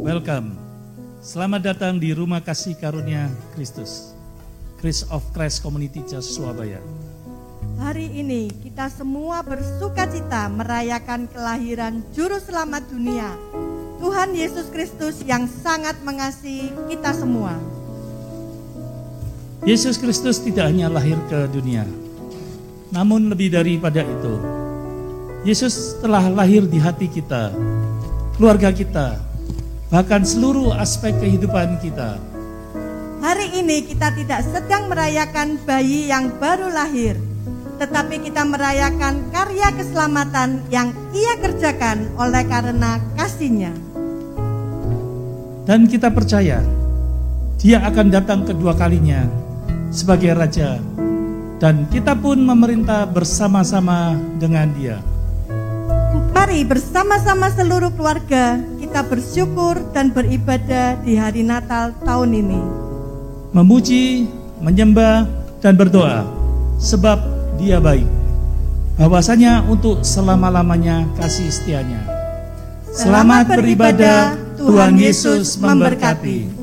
Welcome. Selamat datang di Rumah Kasih Karunia Kristus, Christ of Christ Community Church Surabaya. Hari ini kita semua bersukacita merayakan kelahiran Juru Selamat dunia, Tuhan Yesus Kristus yang sangat mengasihi kita semua. Yesus Kristus tidak hanya lahir ke dunia, namun lebih daripada itu, Yesus telah lahir di hati kita, keluarga kita, bahkan seluruh aspek kehidupan kita. Hari ini kita tidak sedang merayakan bayi yang baru lahir, tetapi kita merayakan karya keselamatan yang Ia kerjakan oleh karena kasih-Nya. Dan kita percaya Dia akan datang kedua kalinya sebagai Raja, dan kita pun memerintah bersama-sama dengan Dia. Mari bersama-sama seluruh keluarga kita bersyukur dan beribadah di hari Natal tahun ini. Memuji, menyembah, dan berdoa, sebab Dia baik. Bahwasanya untuk selama-lamanya kasih setia-Nya. Selamat beribadah, Tuhan Yesus memberkati.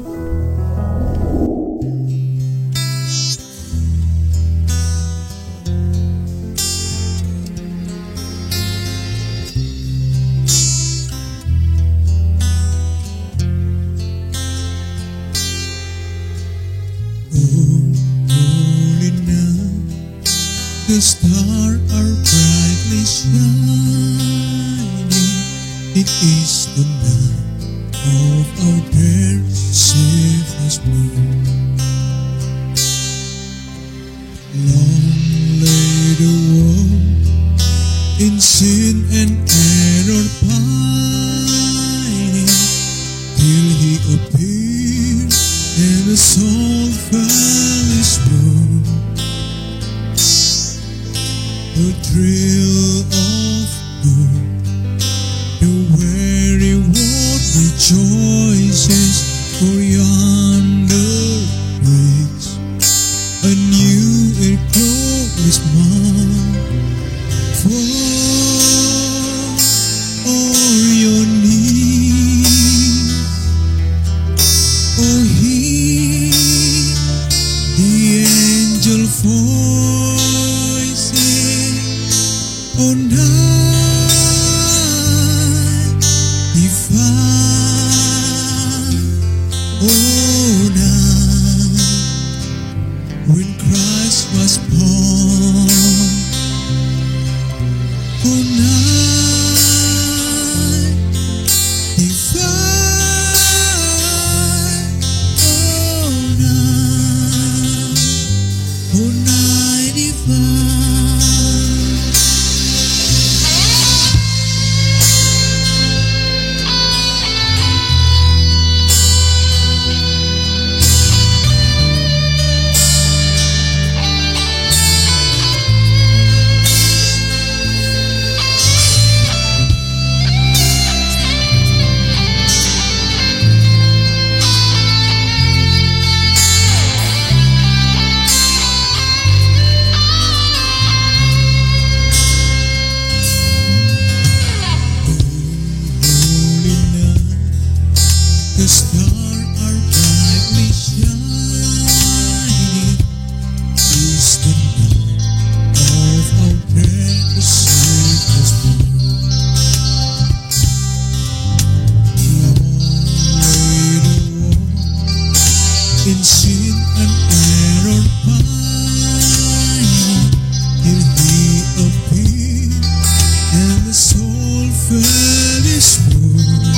The stars are brightly shining. It is the night of our dear Savior's birth. Long lay the world in sin and error pining, till He appeared and the soul fell His word. The thrill of birth, the very world rejoices, for yonder breaks a new and glorious morn. For all your needs, oh heed the angel voices. Oh night divine, oh night when Christ was born, oh night divine, oh night divine. The stars are brightly shining. Is the night of our precious Savior's birth. Long lay the world in sin and error pining, till He appeared and the soul fell His word.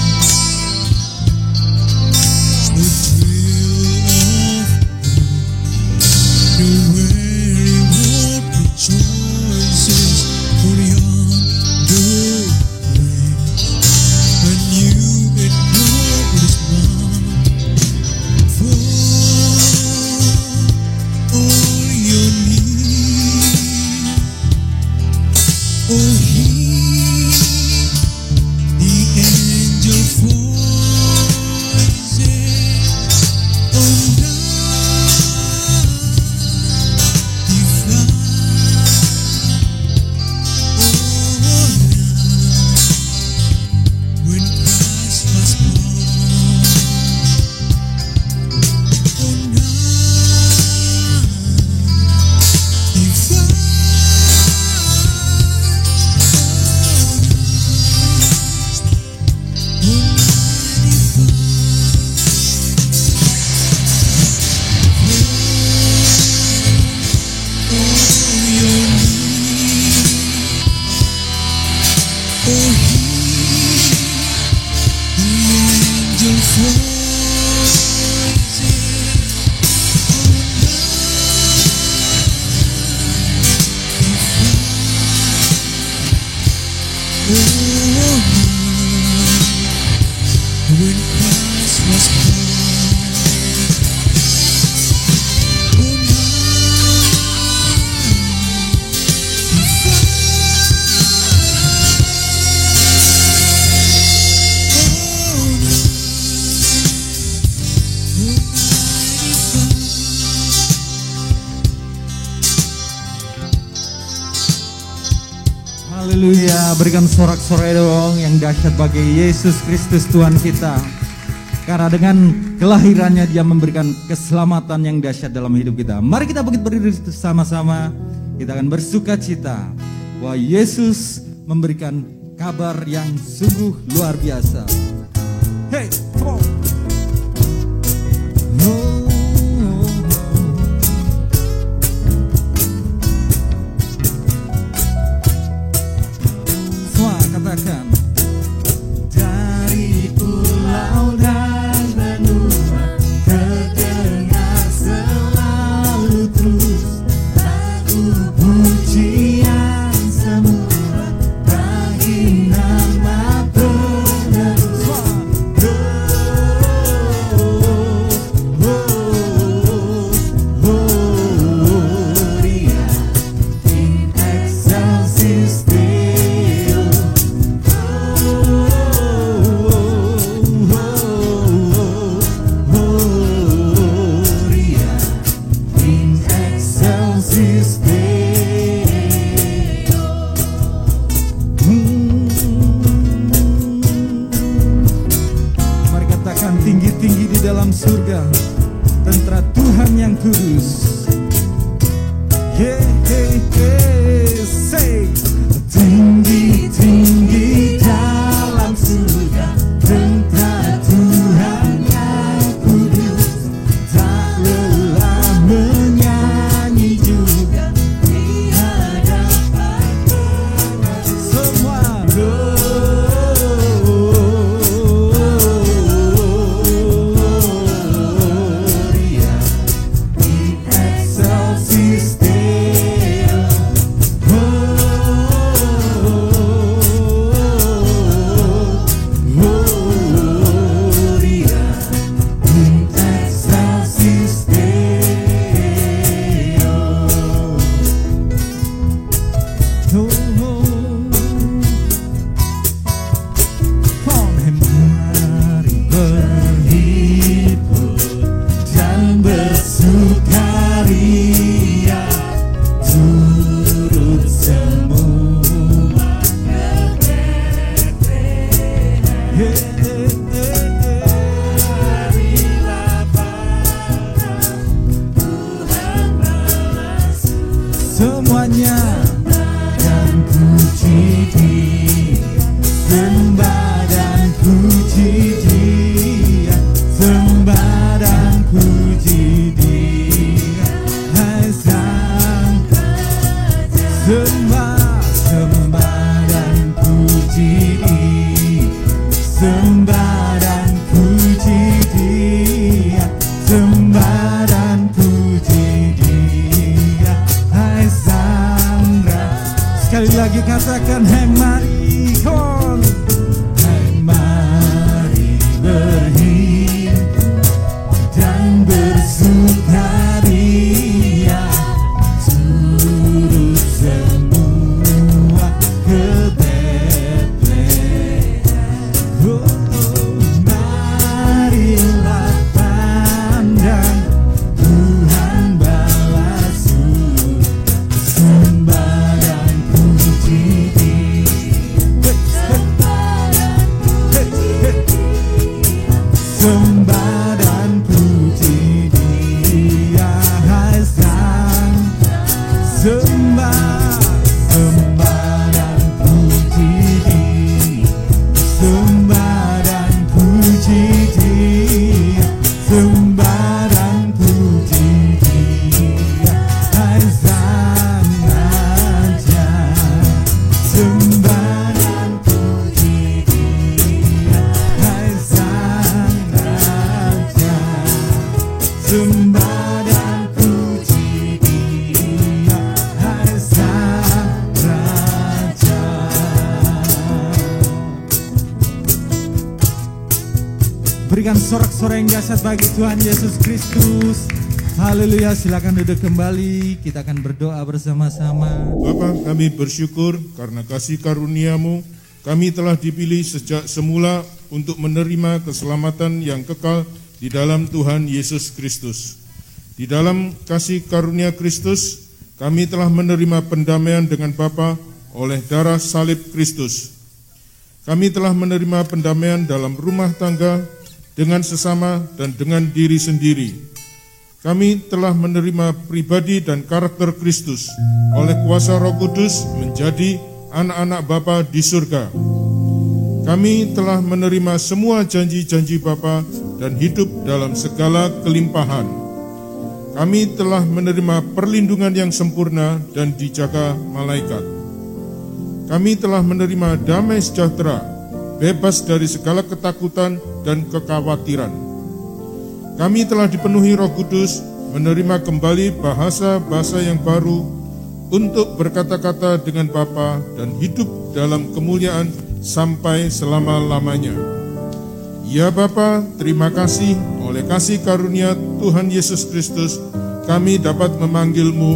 The thrill of the very world rejoices, for yonder breaks a new and glorious morn. For When Christ was Haleluya, berikan sorak-sorai dong yang dahsyat bagi Yesus Kristus Tuhan kita. Karena dengan kelahirannya Dia memberikan keselamatan yang dahsyat dalam hidup kita. Mari kita berdiri bersama-sama. Kita akan bersuka cita bahwa Yesus memberikan kabar yang sungguh luar biasa. Hey, come on. Semua katakan. Dari pulau dan benua terdengar selalu terus lagu pujian semua bagi nama penerus. Gloria in excelsis Deo. Gloria in excelsis Deo. Mari katakan tinggi-tinggi di dalam surga tentara Tuhan yang kudus. Say tinggi-tinggi dalam surga tentara Tuhan yang kudus, tak lelah menyanyi juga di hadapan penerus. Semua Gloria in excelsis Deo. Gloria in excelsis Deo. Mari berhibur dan bersukaria, turut semua ke Bethlehem. Marilah para Tuhan balas semuanya dan puji Dia, sembah dan puji Dia, sembah dan puji Dia. Hai sang sembah, sembah dan puji Dia, sembah dan puji Dia, sembah dan puji Dia. Hai sang Raja. Sekali lagi katakan, hai mari, come on. Hai mari berhibur dan bersukaria, turut semua ke Bethlehem. Oh, marilah pandang Tuhan balas surga, sembah dan puji Dia, sembah dan puji Dia. Hai sang sembah, sembah dan puji Dia, sembah dan puji Dia, sembah dan puji Dia. Hai sang Raja, sembah dan puji Dia. Hai sang sembah dan puji Dia, Hai Sang Raja. Berikan sorak-sorai yang dahsyat bagi Tuhan Yesus Kristus. Haleluya, silakan duduk kembali. Kita akan berdoa bersama-sama. Bapa, kami bersyukur karena kasih karunia-Mu. Kami telah dipilih sejak semula untuk menerima keselamatan yang kekal di dalam Tuhan Yesus Kristus. Di dalam kasih karunia Kristus, kami telah menerima pendamaian dengan Bapa oleh darah salib Kristus. Kami telah menerima pendamaian dalam rumah tangga, dengan sesama dan dengan diri sendiri. Kami telah menerima pribadi dan karakter Kristus oleh kuasa Roh Kudus menjadi anak-anak Bapa di surga. Kami telah menerima semua janji-janji Bapa dan hidup dalam segala kelimpahan. Kami telah menerima perlindungan yang sempurna dan dijaga malaikat. Kami telah menerima damai sejahtera, bebas dari segala ketakutan dan kekhawatiran. Kami telah dipenuhi Roh Kudus, menerima kembali bahasa-bahasa yang baru untuk berkata-kata dengan Bapa dan hidup dalam kemuliaan sampai selama-lamanya. Ya Bapa, terima kasih oleh kasih karunia Tuhan Yesus Kristus, kami dapat memanggil-Mu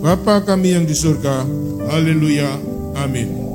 Bapa kami yang di surga. Haleluya. Amin.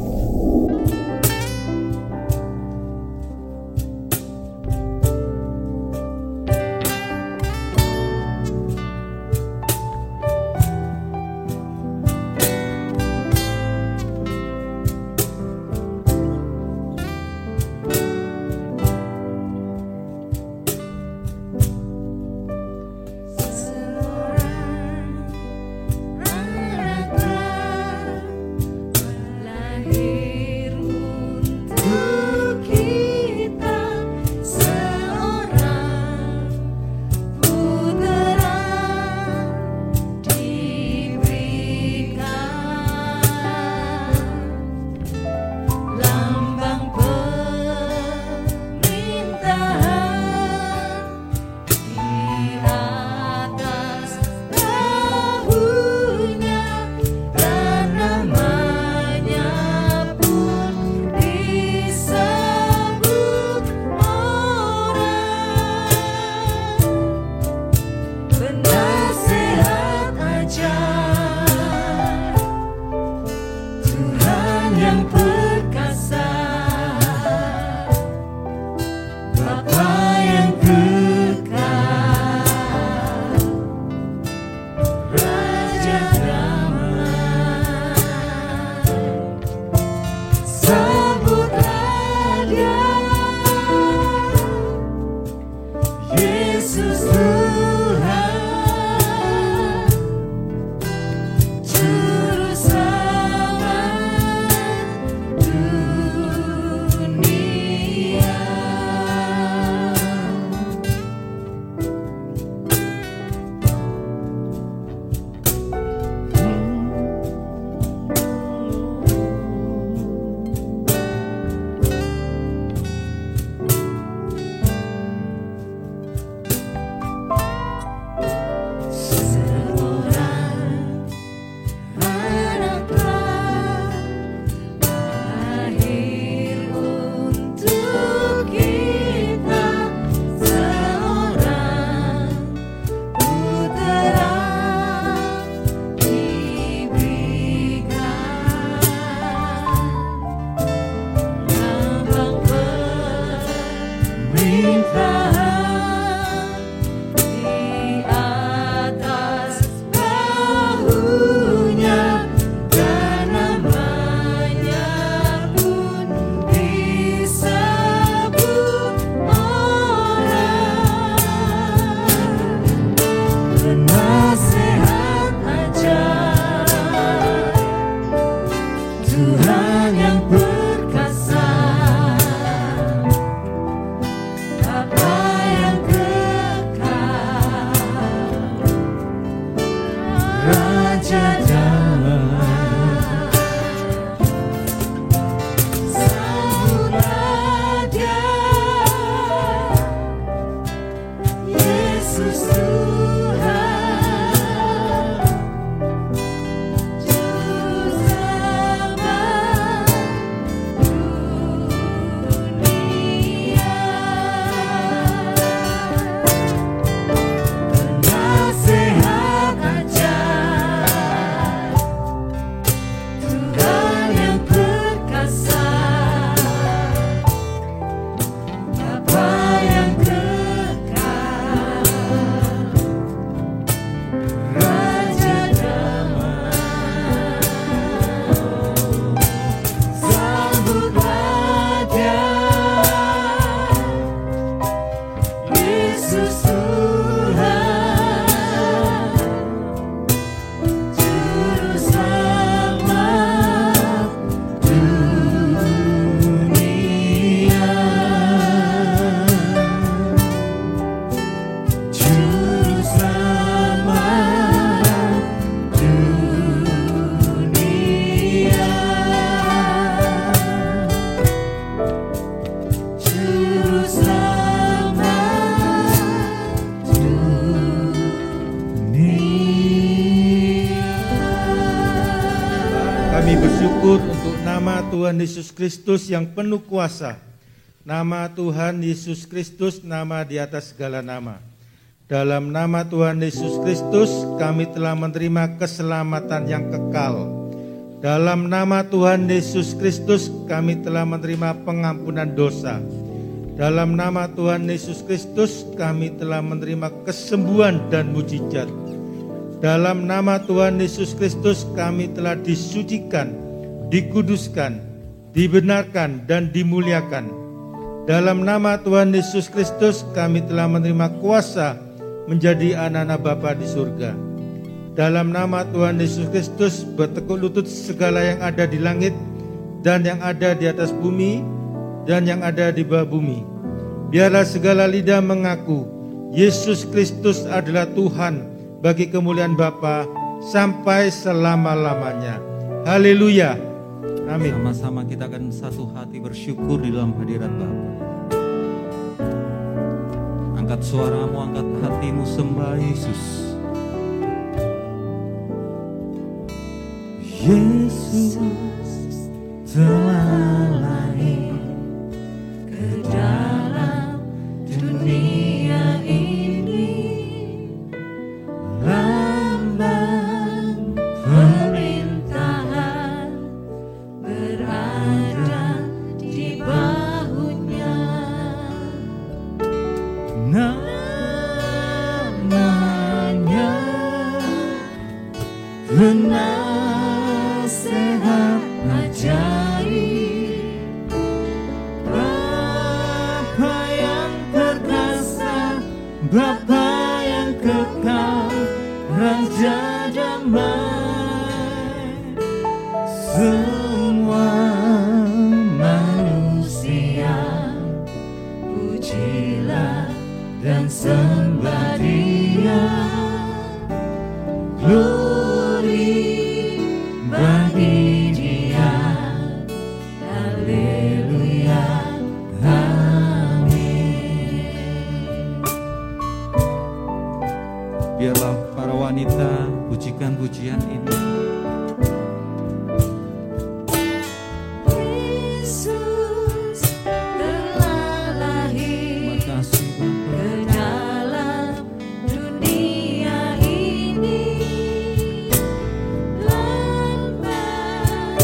Tuhan yang perkasa, Bapa Kami bersyukur untuk nama Tuhan Yesus Kristus yang penuh kuasa. Nama Tuhan Yesus Kristus, nama di atas segala nama. Dalam nama Tuhan Yesus Kristus, kami telah menerima keselamatan yang kekal. Dalam nama Tuhan Yesus Kristus, kami telah menerima pengampunan dosa. Dalam nama Tuhan Yesus Kristus, kami telah menerima kesembuhan dan mujizat. Dalam nama Tuhan Yesus Kristus, kami telah disucikan, dikuduskan, dibenarkan, dan dimuliakan. Dalam nama Tuhan Yesus Kristus, kami telah menerima kuasa menjadi anak-anak Bapa di surga. Dalam nama Tuhan Yesus Kristus, bertekuk lutut segala yang ada di langit dan yang ada di atas bumi dan yang ada di bawah bumi. Biarlah segala lidah mengaku Yesus Kristus adalah Tuhan bagi kemuliaan Bapa sampai selama-lamanya. Haleluya. Amin. Sama-sama kita akan satu hati bersyukur di dalam hadirat Bapa. Angkat suaramu, angkat hatimu, sembah Yesus. Yesus telah lahir ke dalam dunia ini. Lambang pemerintahan berada di bahunya. Namanya penasehat ajaib, Bapa yang perkasa, Bapa yang kekal, Raja damai. Semua manusia pujilah dan sembah Dia. Glory bagi Dia. Haleluya. Amin. Biarlah para wanita pujikan pujian ini. Yesus telah lahir ke dalam dunia ini. Lambang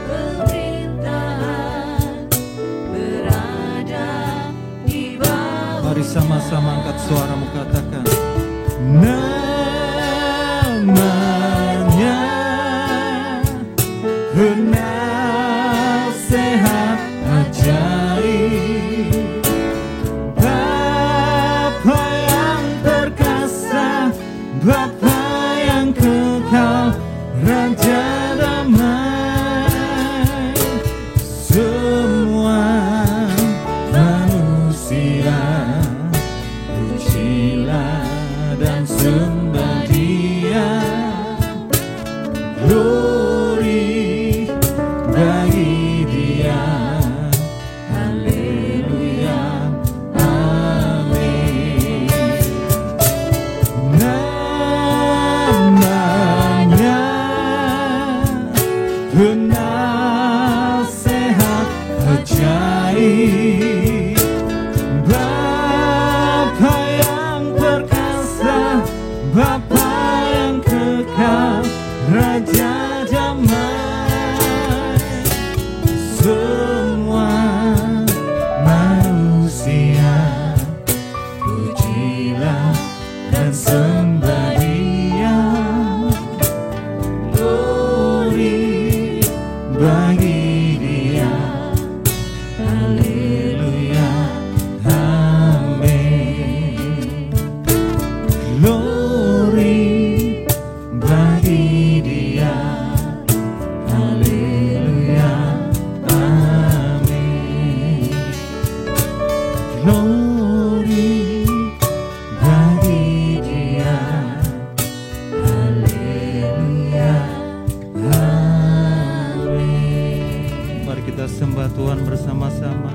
pemerintahan berada di bawah. Mari sama-sama angkat suaramu, katakan namanya penasehat ajaib, Bapa yang perkasa, Bapa yang kekal, Raja damai. Semua manusia pujilah dan sembah Dia. Glory bagi Dia. Haleluya. Amin. Namanya penasehat ajaib, Bapa yang perkasa, Bapa yang kekal, Raja damai. Semua manusia pujilah dan sembah Dia. Glory bagi Dia. Haleluya. Amin. Glory bagi Dia. Haleluya. Amin. Glory bagi Dia. Haleluya. Amin. Mari kita sembah Tuhan bersama-sama.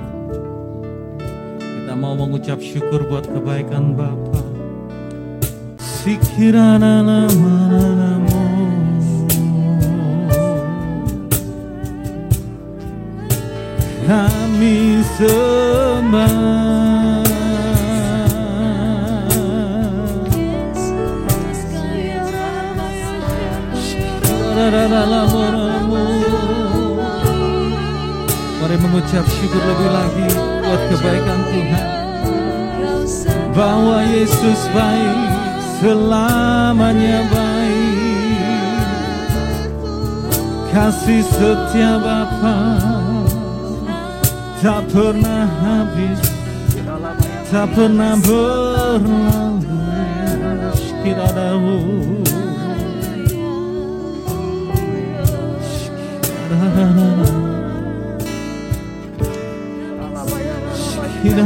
Kita mau mengucap syukur buat kebaikan Bapa. Sikirana nama-namamu. kami sembah. Mari mengucap syukur lebih lagi buat kebaikan Tuhan, bahwa Yesus baik, selamanya baik. Kasih setia Bapa tak pernah habis, tak pernah berlalu. Kita tahu kita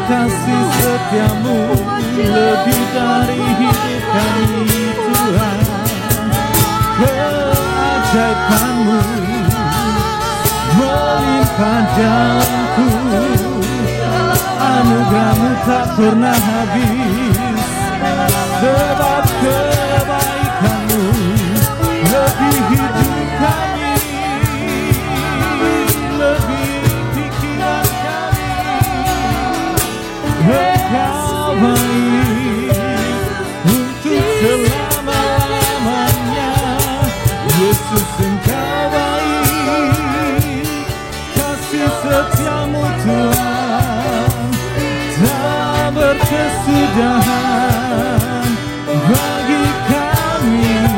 kasih setiamu lebih dari hidup kami Tuhan. Keajaibanmu melimpah dalamku, anugerahmu tak pernah habis. Sebab kebaikanmu lebih hidup kami, lebih pikiran kami. Engkau baik untuk selama-lamanya. Yesus Engkau baik, kasih setiamu Tuhan tak berkesudahan bagi kami.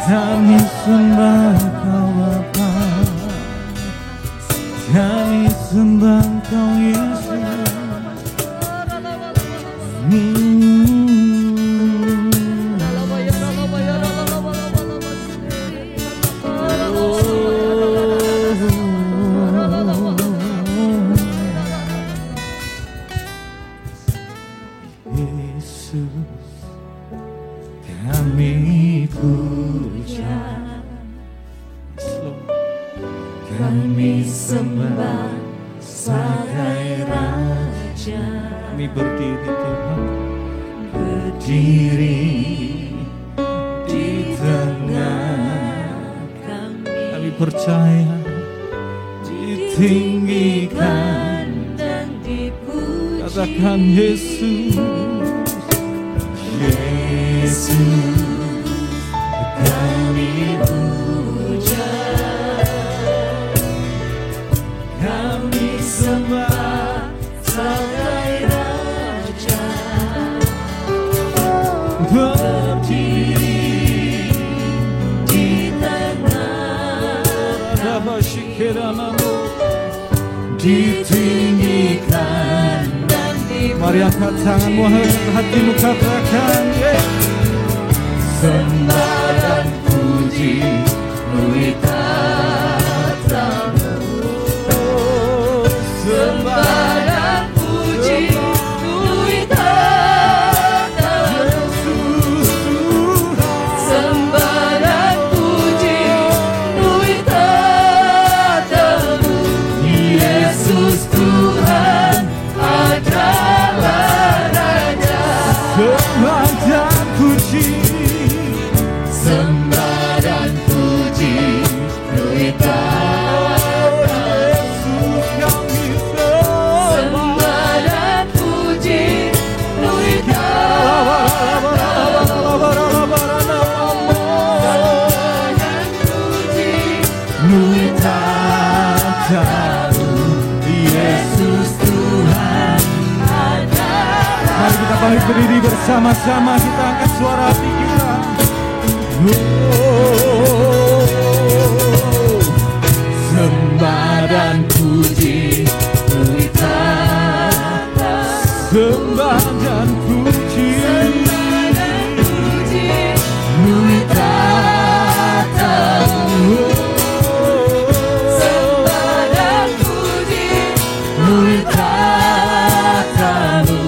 Kami sembah Kau Bapa, kami sembah Kau Yesus. Kami sembah sebagai Raja. Kami berdiri Tuhan, berdiri di tengah kami. Kami percaya ditinggikan dan dipuji. Katakan Yesus, Yesus kami puja. Sembah sebagai Raja, berdiri di tengah kami, ditinggikan dan dipuji. Mari angkat tanganmu, hatimu katakan, sembah dan puji sembah dan puji Tuhan, Yesus Tuhan. Sembah dan puji Tuhan, Mari berdiri bersama-sama, kita angkat suara hati kita. Sembah dan puji beri tata. Sembah dan puji beri tata. Sembah dan puji beri tata-Mu,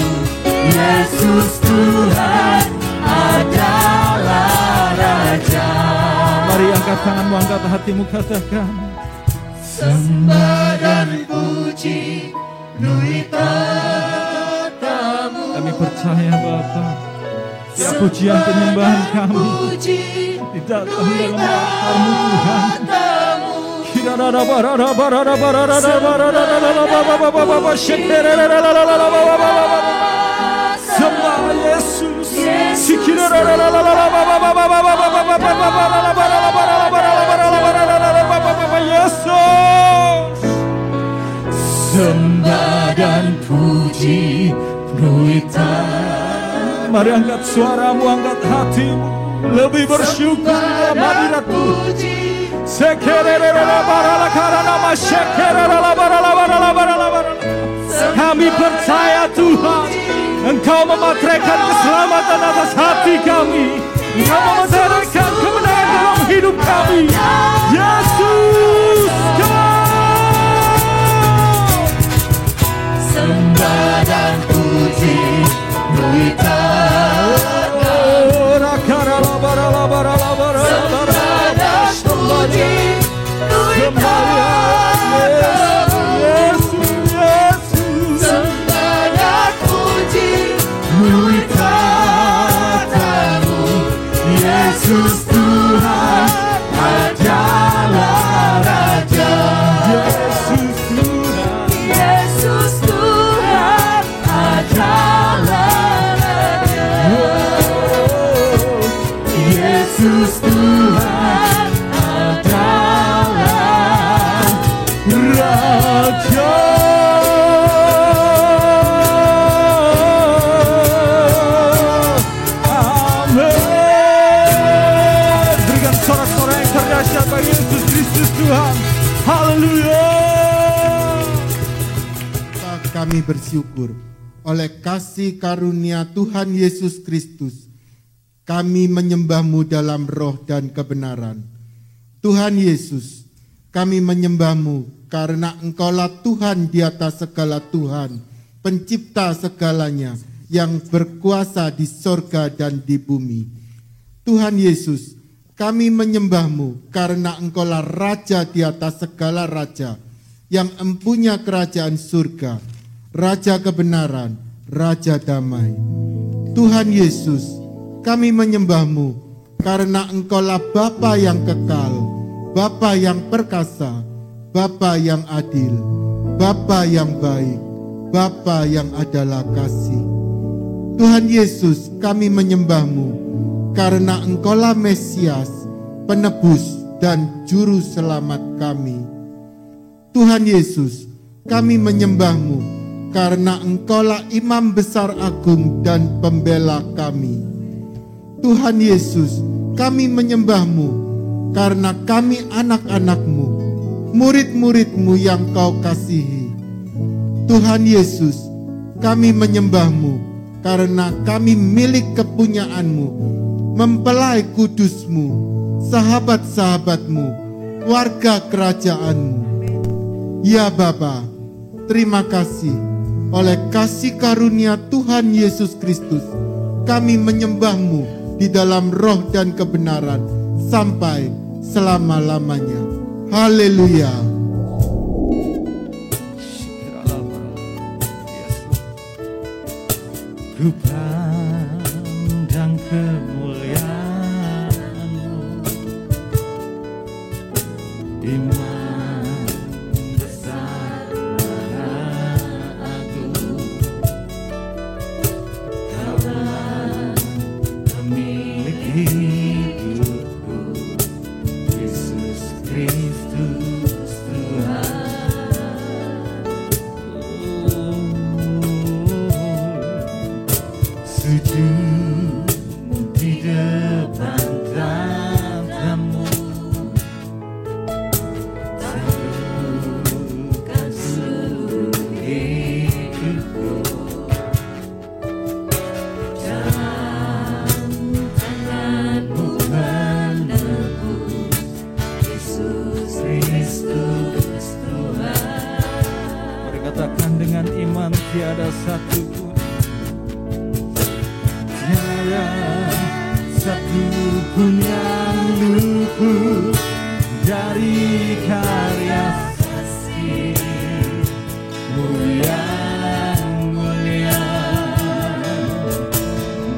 Yesus Tuhan adalah Raja. Mari angkat tanganmu, angkat hatimu, katakan Sembah dan puji beri tata-Mu. kami percaya Bapa, tiap pujian penyembahan kami tidak dalam altar-Mu Tuhan. Sembah Yesus. Yesus. Sembah dan puji beri tata. Mari angkat suaramu, angkat hatimu, lebih bersyukur dalam hadirat Tuhan. Kami percaya Tuhan, Engkau memateraikan keselamatan atas hati kami. Engkau memateraikan kemenangan dalam hidup kami. Yesus, Sembah dan puji beri tata. Sembah dan puji beri tata. Sembah dan puji beri tata-Mu, Yesus Tuhan adalah Raja. Yesus Tuhan adalah Raja. Yesus Tuhan adalah Raja. Amin. Berikan sorak-sorai yang terdahsyat bagi Yesus Kristus Tuhan. Haleluya. Kami bersyukur oleh kasih karunia Tuhan Yesus Kristus. Kami menyembah-Mu dalam roh dan kebenaran. Tuhan Yesus, kami menyembah-Mu karena Engkaulah Tuhan di atas segala Tuhan, pencipta segalanya, yang berkuasa di sorga dan di bumi. Tuhan Yesus, kami menyembah-Mu karena Engkaulah Raja di atas segala raja, yang empunya kerajaan surga, Raja kebenaran, Raja damai. Tuhan Yesus, kami menyembah-Mu karena Engkaulah Bapa yang kekal, Bapa yang perkasa, Bapa yang adil, Bapa yang baik, Bapa yang adalah kasih. Tuhan Yesus, kami menyembah-Mu karena Engkaulah Mesias, penebus dan juru selamat kami. Tuhan Yesus, kami menyembah-Mu karena Engkaulah Imam Besar Agung dan Pembela kami. Tuhan Yesus, kami menyembah-Mu karena kami anak-anak-Mu, murid-murid-Mu yang Kau kasihi. Tuhan Yesus, kami menyembah-Mu karena kami milik kepunyaan-Mu, mempelai kudus-Mu, sahabat-sahabat-Mu, warga kerajaan-Mu. Ya Bapa, terima kasih oleh kasih karunia Tuhan Yesus Kristus, kami menyembah-Mu di dalam roh dan kebenaran sampai selama-lamanya. Haleluya. Ku pandang kemuliaan-Mu, Imam besar Maha Agung. Kaulah pemilik hidupku, Yesus Kristus Tuhan. Katakan dengan iman, tiada satu pun, tiada satu pun yang luput dari karya kasih-Mu yang mulia.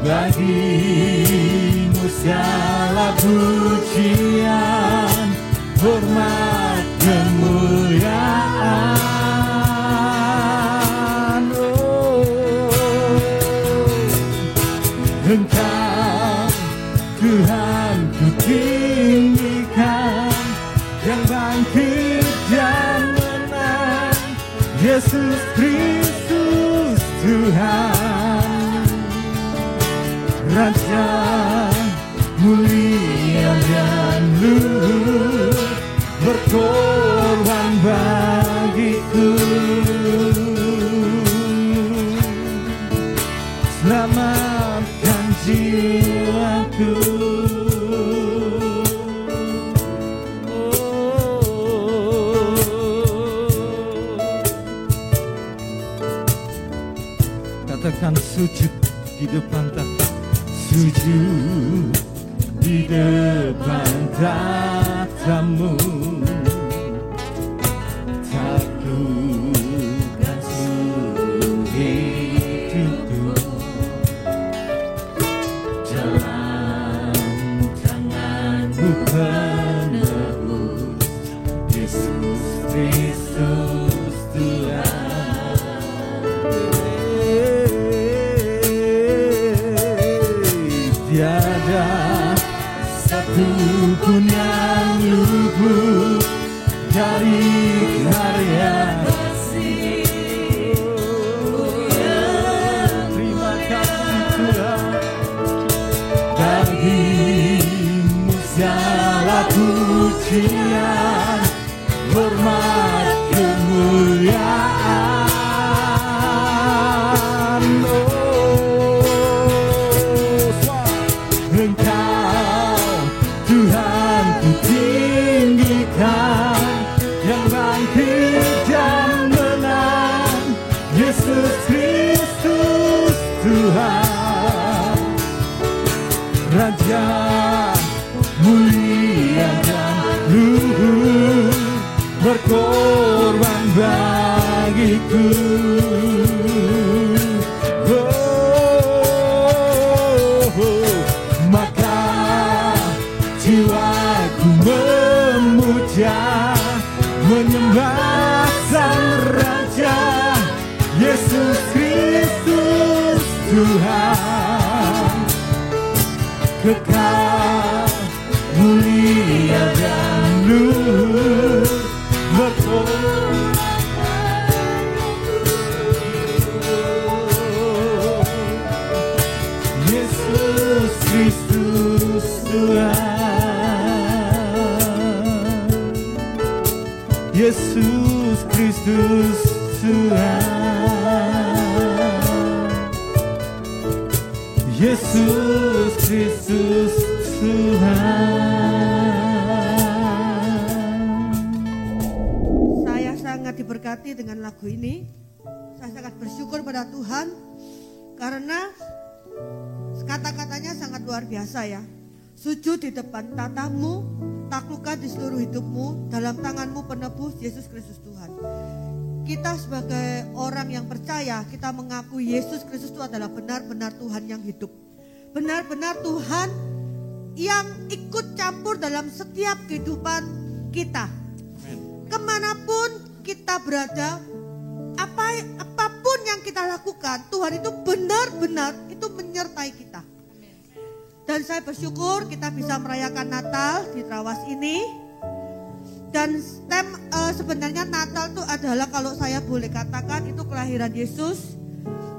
Bagi-Mu segala pujian, hormat, kemuliaan. Engkau Tuhan ku tinggikan, yang bangkit dan menang, Yesus Kristus Tuhan, Raja mulia dan luhur, berkorban bagiku. Selamatkan jiwaku. Katakan sujud di depan tahta, sujud di depan tahta-Mu, taklukkan seluruh hidupku, dalam tangan-Mu penebus, Yesus Kristus Tuhan. Tiada satu pun yang luput dari karya kasih-Mu. Terima kasih Tuhan. Bagi-Mu segala pujian, hormat, kemuliaan. Engkau Tuhan ku tinggikan, yang bangkit dan menang, Yesus Kristus Tuhan, Raja mulia dan luhur, berkorban bagiku. Jiwaku memuja, menyembah Sang Raja, Yesus Kristus Tuhan, kekal, mulia dan luhur, berkorban Yesus Kristus Tuhan. Yesus Kristus Tuhan, Yesus Kristus Tuhan. Saya sangat diberkati dengan lagu ini. Saya sangat bersyukur pada Tuhan karena kata-katanya sangat luar biasa ya. Sujud di depan tatamu, taklukkan di seluruh hidupmu, dalam tanganmu penebus, Yesus Kristus Tuhan. Kita sebagai orang yang percaya, kita mengakui Yesus Kristus itu adalah benar-benar Tuhan yang hidup. Benar-benar Tuhan yang ikut campur dalam setiap kehidupan kita. Kemanapun kita berada, apapun yang kita lakukan, Tuhan itu benar-benar itu menyertai kita. Dan saya bersyukur kita bisa merayakan Natal di Trawas ini. Dan sebenarnya Natal itu adalah, kalau saya boleh katakan, itu kelahiran Yesus.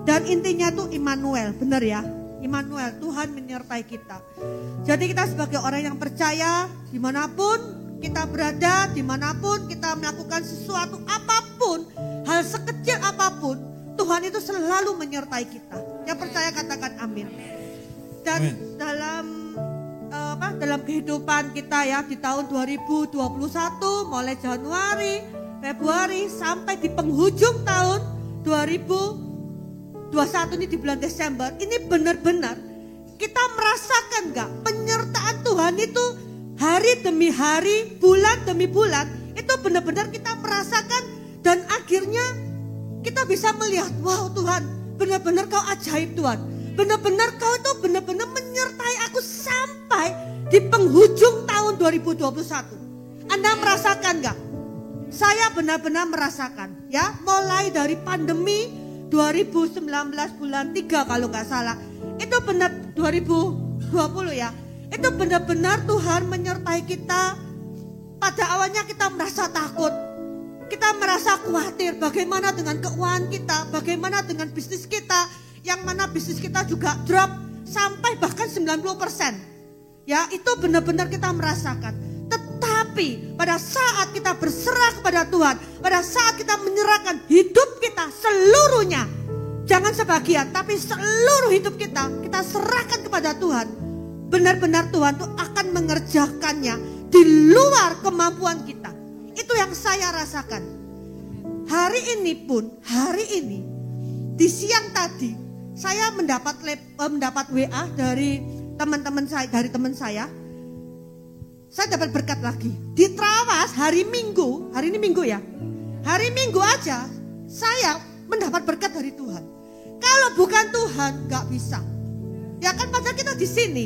Dan intinya itu Immanuel, benar ya? Immanuel, Tuhan menyertai kita. Jadi kita sebagai orang yang percaya, dimanapun kita berada, dimanapun kita melakukan sesuatu apapun, hal sekecil apapun, Tuhan itu selalu menyertai kita. Yang percaya katakan amin. Dan dalam kehidupan kita ya, di tahun 2021 mulai Januari, Februari sampai di penghujung tahun 2021 ini di bulan Desember, ini benar-benar kita merasakan gak penyertaan Tuhan itu hari demi hari, bulan demi bulan, itu benar-benar kita merasakan dan akhirnya kita bisa melihat, wow Tuhan, benar-benar Kau ajaib Tuhan. Benar-benar Kau itu benar-benar menyertai aku sampai di penghujung tahun 2021. Anda merasakan gak? Saya benar-benar merasakan, ya, mulai dari pandemi 2019 bulan 3 kalau nggak salah, itu benar 2020 ya, itu benar-benar Tuhan menyertai kita. Pada awalnya kita merasa takut, kita merasa khawatir bagaimana dengan keuangan kita, bagaimana dengan bisnis kita, yang mana bisnis kita juga drop sampai bahkan 90%. Ya, itu benar-benar kita merasakan. Tetapi pada saat kita berserah kepada Tuhan, pada saat kita menyerahkan hidup kita seluruhnya, jangan sebagian, tapi seluruh hidup kita serahkan kepada Tuhan. Benar-benar Tuhan tuh akan mengerjakannya di luar kemampuan kita. Itu yang saya rasakan. Hari ini di siang tadi saya mendapat WA dari teman saya. Saya dapat berkat lagi. Di Trawas hari ini Minggu ya. Hari Minggu aja saya mendapat berkat dari Tuhan. Kalau bukan Tuhan gak bisa. Ya kan, padahal kita di sini,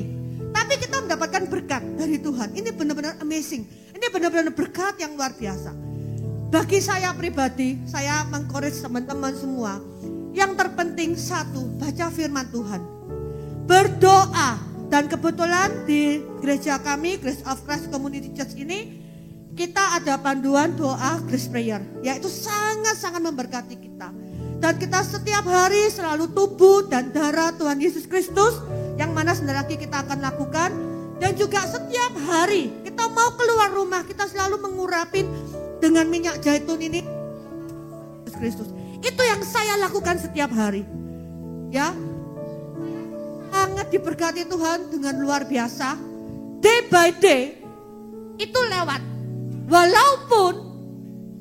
tapi kita mendapatkan berkat dari Tuhan. Ini benar-benar amazing. Ini benar-benar berkat yang luar biasa. Bagi saya pribadi, saya mengkoreksi teman-teman semua. Yang terpenting satu, baca firman Tuhan. Berdoa. Dan kebetulan di gereja kami, Grace of Christ Community Church ini, kita ada panduan doa Grace Prayer. Yaitu sangat-sangat memberkati kita. Dan kita setiap hari selalu tubuh dan darah Tuhan Yesus Kristus, yang mana sebentar lagi kita akan lakukan. Dan juga setiap hari kita mau keluar rumah, kita selalu mengurapin dengan minyak zaitun ini Yesus Kristus. Itu yang saya lakukan setiap hari. Ya, sangat diberkati Tuhan dengan luar biasa. Day by day itu lewat. Walaupun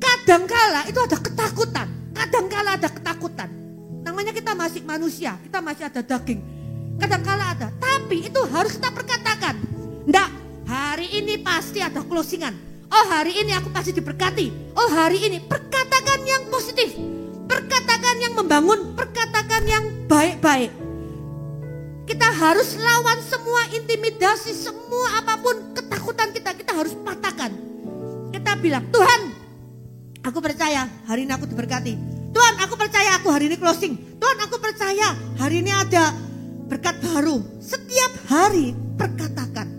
kadangkala itu ada ketakutan. Kadangkala ada ketakutan. Namanya kita masih manusia, kita masih ada daging. Kadangkala ada, tapi itu harus kita perkatakan. Nggak, hari ini pasti ada closingan. Oh, hari ini aku pasti diberkati. Oh, hari ini perkatakan yang positif. Perkatakan yang membangun, perkatakan yang baik-baik. Kita harus lawan semua intimidasi, semua apapun ketakutan kita harus patahkan. Kita bilang, Tuhan, aku percaya hari ini aku diberkati. Tuhan, aku percaya aku hari ini closing. Tuhan, aku percaya hari ini ada berkat baru. Setiap hari perkatakan.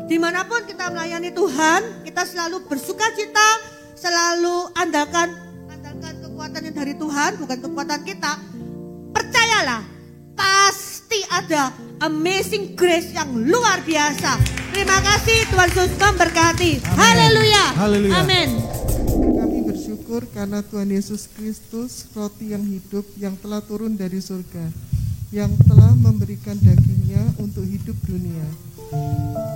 Dimanapun kita melayani Tuhan, kita selalu bersuka cita, selalu andalkan kekuatan yang dari Tuhan, bukan kekuatan kita. Percayalah, pasti ada amazing grace yang luar biasa. Terima kasih, Tuhan Yesus memberkati. Haleluya. Amin. Kami bersyukur karena Tuhan Yesus Kristus, roti yang hidup yang telah turun dari surga, yang telah memberikan dagingnya untuk hidup dunia,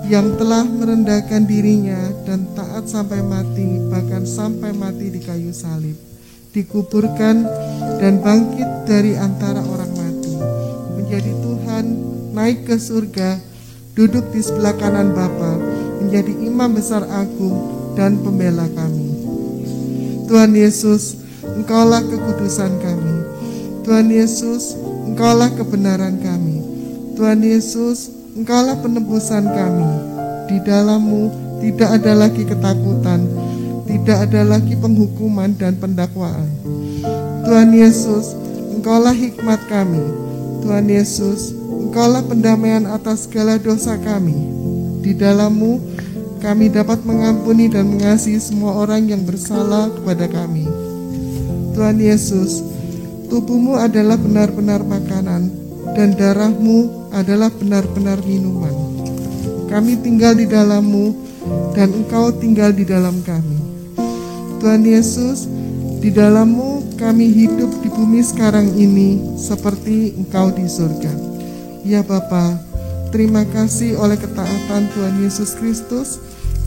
yang telah merendahkan dirinya dan taat sampai mati, bahkan sampai mati di kayu salib, dikuburkan dan bangkit dari antara orang mati, menjadi Tuhan, naik ke surga, duduk di sebelah kanan Bapa, menjadi imam besar agung dan pembela kami. Tuhan Yesus, Engkaulah kekudusan kami. Tuhan Yesus, Engkaulah kebenaran kami. Tuhan Yesus, Engkaulah penebusan kami. Di dalam-Mu tidak ada lagi ketakutan, tidak ada lagi penghukuman dan pendakwaan. Tuhan Yesus, Engkaulah hikmat kami. Tuhan Yesus, Engkaulah pendamaian atas segala dosa kami. Di dalam-Mu kami dapat mengampuni dan mengasihi semua orang yang bersalah kepada kami. Tuhan Yesus, tubuh-Mu adalah benar-benar makanan dan darah-Mu adalah benar-benar minuman. Kami tinggal di dalam-Mu dan Engkau tinggal di dalam kami. Tuhan Yesus, di dalam-Mu kami hidup di bumi sekarang ini seperti Engkau di surga. Ya Bapa, terima kasih oleh ketaatan Tuhan Yesus Kristus,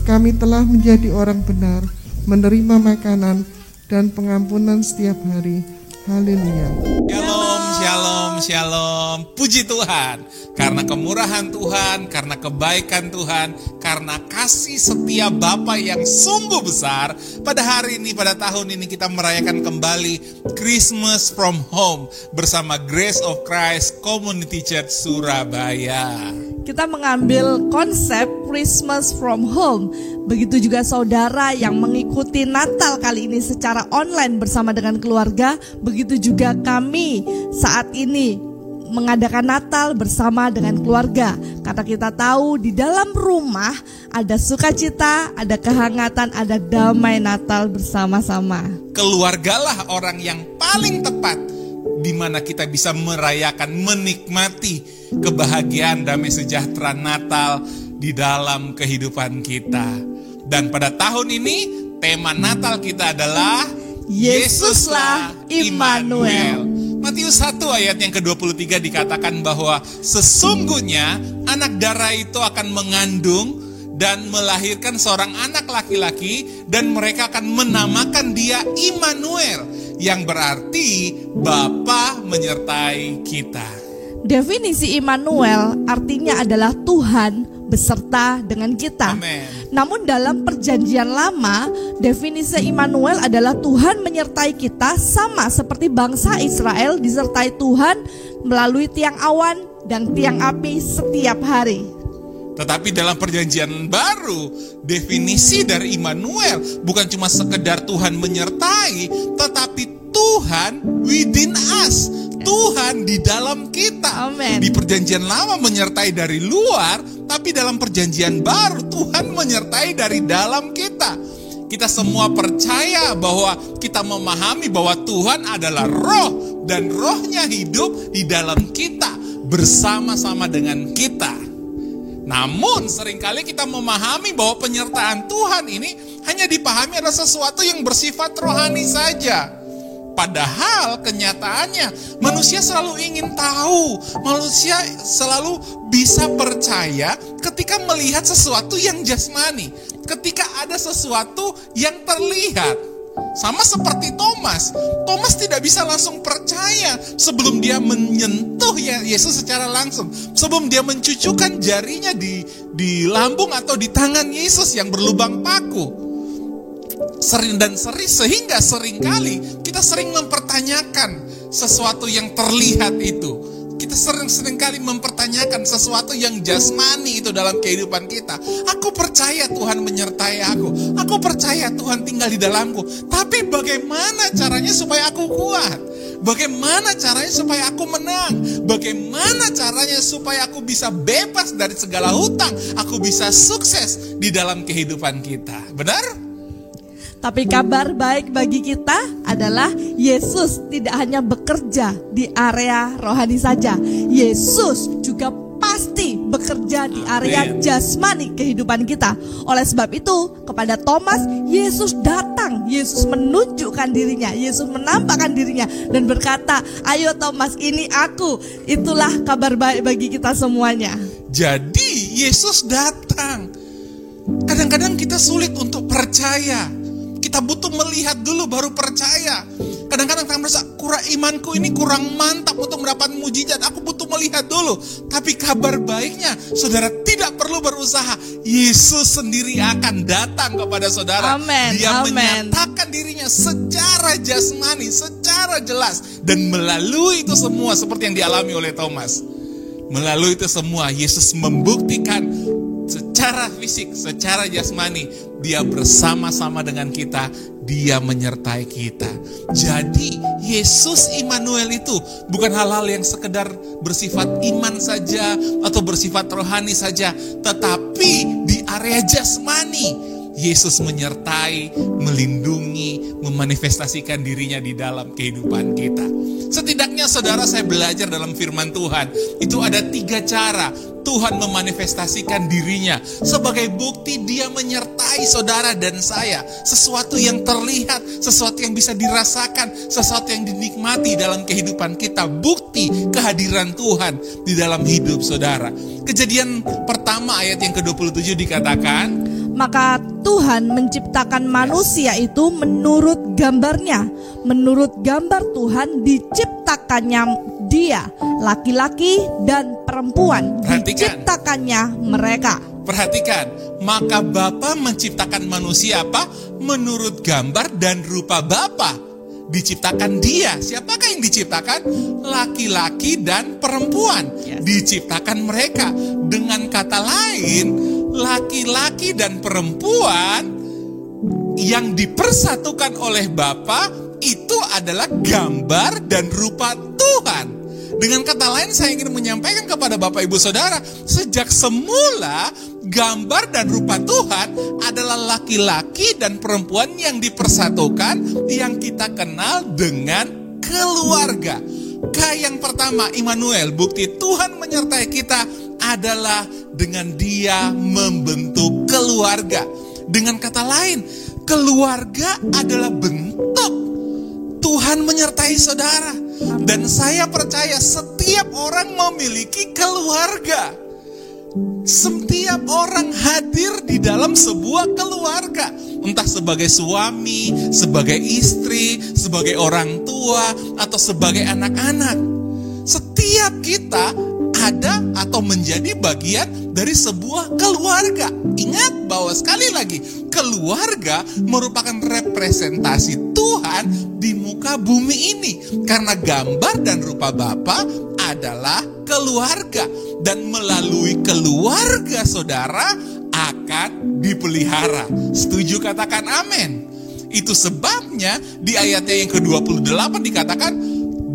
kami telah menjadi orang benar, menerima makanan dan pengampunan setiap hari, Haleluya. Shalom, shalom, shalom. Puji Tuhan. Karena kemurahan Tuhan, karena kebaikan Tuhan, karena kasih setia Bapa yang sungguh besar. Pada hari ini, pada tahun ini kita merayakan kembali Christmas from Home bersama Grace of Christ Community Church Surabaya. Kita mengambil konsep Christmas from Home. Begitu juga saudara yang mengikuti Natal kali ini secara online bersama dengan keluarga. Begitu juga kami saat ini mengadakan Natal bersama dengan keluarga. Karena kita tahu di dalam rumah ada sukacita, ada kehangatan, ada damai Natal bersama-sama. Keluargalah orang yang paling tepat di mana kita bisa merayakan, menikmati kebahagiaan, damai sejahtera Natal di dalam kehidupan kita. Dan pada tahun ini tema Natal kita adalah Yesuslah Immanuel. Matius 1 ayat yang ke-23 dikatakan bahwa sesungguhnya anak darah itu akan mengandung dan melahirkan seorang anak laki-laki dan mereka akan menamakan dia Immanuel, yang berarti Bapa menyertai kita. Definisi Immanuel artinya adalah Tuhan beserta dengan kita. Amen. Namun dalam perjanjian lama, definisi Immanuel adalah Tuhan menyertai kita sama seperti bangsa Israel disertai Tuhan melalui tiang awan dan tiang api setiap hari. Tetapi dalam perjanjian baru, definisi dari Immanuel bukan cuma sekedar Tuhan menyertai, tetapi Tuhan within us, Tuhan di dalam kita. Amen. Di perjanjian lama menyertai dari luar, tapi dalam perjanjian baru Tuhan menyertai dari dalam kita. Kita semua percaya bahwa kita memahami bahwa Tuhan adalah roh dan rohnya hidup di dalam kita bersama-sama dengan kita. Namun seringkali kita memahami bahwa penyertaan Tuhan ini hanya dipahami adalah sesuatu yang bersifat rohani saja. Padahal kenyataannya manusia selalu ingin tahu, manusia selalu bisa percaya ketika melihat sesuatu yang jasmani, ketika ada sesuatu yang terlihat. Sama seperti Thomas tidak bisa langsung percaya sebelum dia menyentuh Yesus secara langsung, sebelum dia mencucukkan jarinya di lambung atau di tangan Yesus yang berlubang paku. Sehingga seringkali kita sering mempertanyakan sesuatu yang terlihat itu. Kita seringkali mempertanyakan sesuatu yang jasmani itu dalam kehidupan kita. Aku percaya Tuhan menyertai aku. Aku percaya Tuhan tinggal di dalamku. Tapi bagaimana caranya supaya aku kuat? Bagaimana caranya supaya aku menang? Bagaimana caranya supaya aku bisa bebas dari segala hutang? Aku bisa sukses di dalam kehidupan kita. Benar? Tapi kabar baik bagi kita adalah Yesus tidak hanya bekerja di area rohani saja. Yesus juga pasti bekerja di area jasmani kehidupan kita. Oleh sebab itu, kepada Thomas, Yesus datang. Yesus menunjukkan dirinya. Yesus menampakkan dirinya dan berkata, "Ayo Thomas, ini aku." Itulah kabar baik bagi kita semuanya. Jadi Yesus datang. Kadang-kadang kita sulit untuk percaya. Kita butuh melihat dulu baru percaya. Kadang-kadang kita merasa imanku ini kurang mantap untuk mendapat mujizat. Aku butuh melihat dulu. Tapi kabar baiknya, saudara tidak perlu berusaha. Yesus sendiri akan datang kepada saudara. Amen. Dia Amen. menyatakan dirinya secara jasmani, secara jelas. Dan melalui itu semua seperti yang dialami oleh Thomas. Melalui itu semua Yesus membuktikan secara fisik, secara jasmani, dia bersama-sama dengan kita, dia menyertai kita. Jadi Yesus Immanuel itu bukan hal-hal yang sekedar bersifat iman saja atau bersifat rohani saja, tetapi di area jasmani Yesus menyertai, melindungi, memanifestasikan dirinya di dalam kehidupan kita. Setidaknya saudara, saya belajar dalam firman Tuhan, itu ada 3 cara Tuhan memanifestasikan dirinya sebagai bukti dia menyertai saudara dan saya. Sesuatu yang terlihat, sesuatu yang bisa dirasakan, sesuatu yang dinikmati dalam kehidupan kita. Bukti kehadiran Tuhan di dalam hidup saudara. Kejadian pertama ayat yang ke-27 dikatakan, Maka Tuhan menciptakan manusia itu menurut gambarnya. Menurut gambar Tuhan diciptakannya dia, laki-laki dan perempuan. Diciptakannya mereka. Perhatikan, maka Bapa menciptakan manusia apa? Menurut gambar dan rupa Bapa. Diciptakan dia. Siapakah yang diciptakan? Laki-laki dan perempuan. Diciptakan mereka. Dengan kata lain, laki-laki dan perempuan yang dipersatukan oleh Bapa itu adalah gambar dan rupa Tuhan. Dengan kata lain, saya ingin menyampaikan kepada Bapak Ibu Saudara, sejak semula gambar dan rupa Tuhan adalah laki-laki dan perempuan yang dipersatukan, yang kita kenal dengan keluarga. Yang pertama, Immanuel, bukti Tuhan menyertai kita adalah dengan dia membentuk keluarga. Dengan kata lain, keluarga adalah bentuk Tuhan menyertai saudara. Dan saya percaya setiap orang memiliki keluarga. Setiap orang hadir di dalam sebuah keluarga. Entah sebagai suami, sebagai istri, sebagai orang tua, atau sebagai anak-anak. Setiap kita ada atau menjadi bagian dari sebuah keluarga. Ingat bahwa sekali lagi, keluarga merupakan representasi Tuhan di muka bumi ini. Karena gambar dan rupa Bapa adalah keluarga. Dan melalui keluarga saudara akan dipelihara. Setuju, katakan amin. Itu sebabnya di ayatnya yang ke-28 dikatakan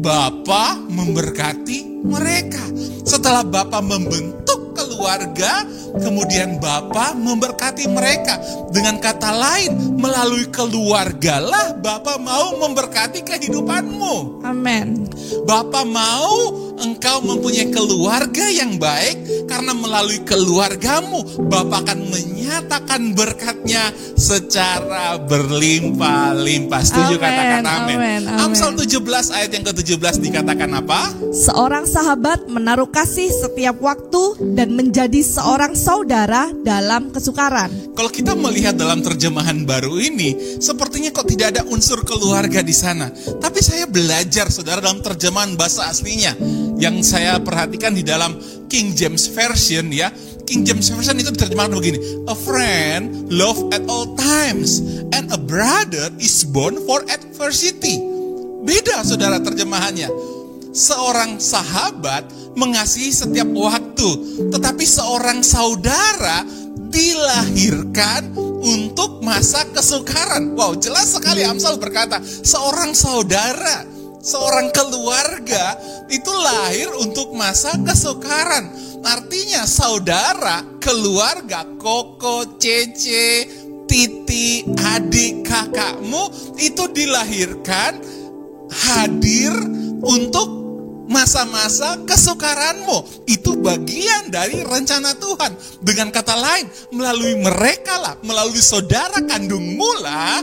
Bapa memberkati mereka. Setelah Bapa membentuk keluarga, kemudian Bapa memberkati mereka. Dengan kata lain, melalui keluargalah Bapa mau memberkati kehidupanmu. Amin. Bapa mau engkau mempunyai keluarga yang baik, karena melalui keluargamu Bapa akan menyatakan berkatnya secara berlimpah-limpah. Setuju, katakan amin. Amsal 17 ayat yang ke-17 dikatakan apa? Seorang sahabat menaruh kasih setiap waktu dan menjadi seorang saudara dalam kesukaran. Kalau kita melihat dalam terjemahan baru ini, sepertinya kok tidak ada unsur keluarga di sana. Tapi saya belajar, saudara, dalam terjemahan bahasa aslinya yang saya perhatikan di dalam King James Version, ya. King James Version itu diterjemahkan begini: a friend love at all times, and a brother is born for adversity. Beda, saudara, terjemahannya. Seorang sahabat mengasihi setiap waktu, tetapi seorang saudara dilahirkan untuk masa kesukaran. Wow, jelas sekali Amsal berkata, seorang saudara, seorang keluarga itu lahir untuk masa kesukaran. Artinya saudara, keluarga, koko, cece, titi, adik, kakakmu itu dilahirkan hadir untuk masa-masa kesukaranmu. Itu bagian dari rencana Tuhan. Dengan kata lain, melalui mereka lah, melalui saudara kandungmu lah,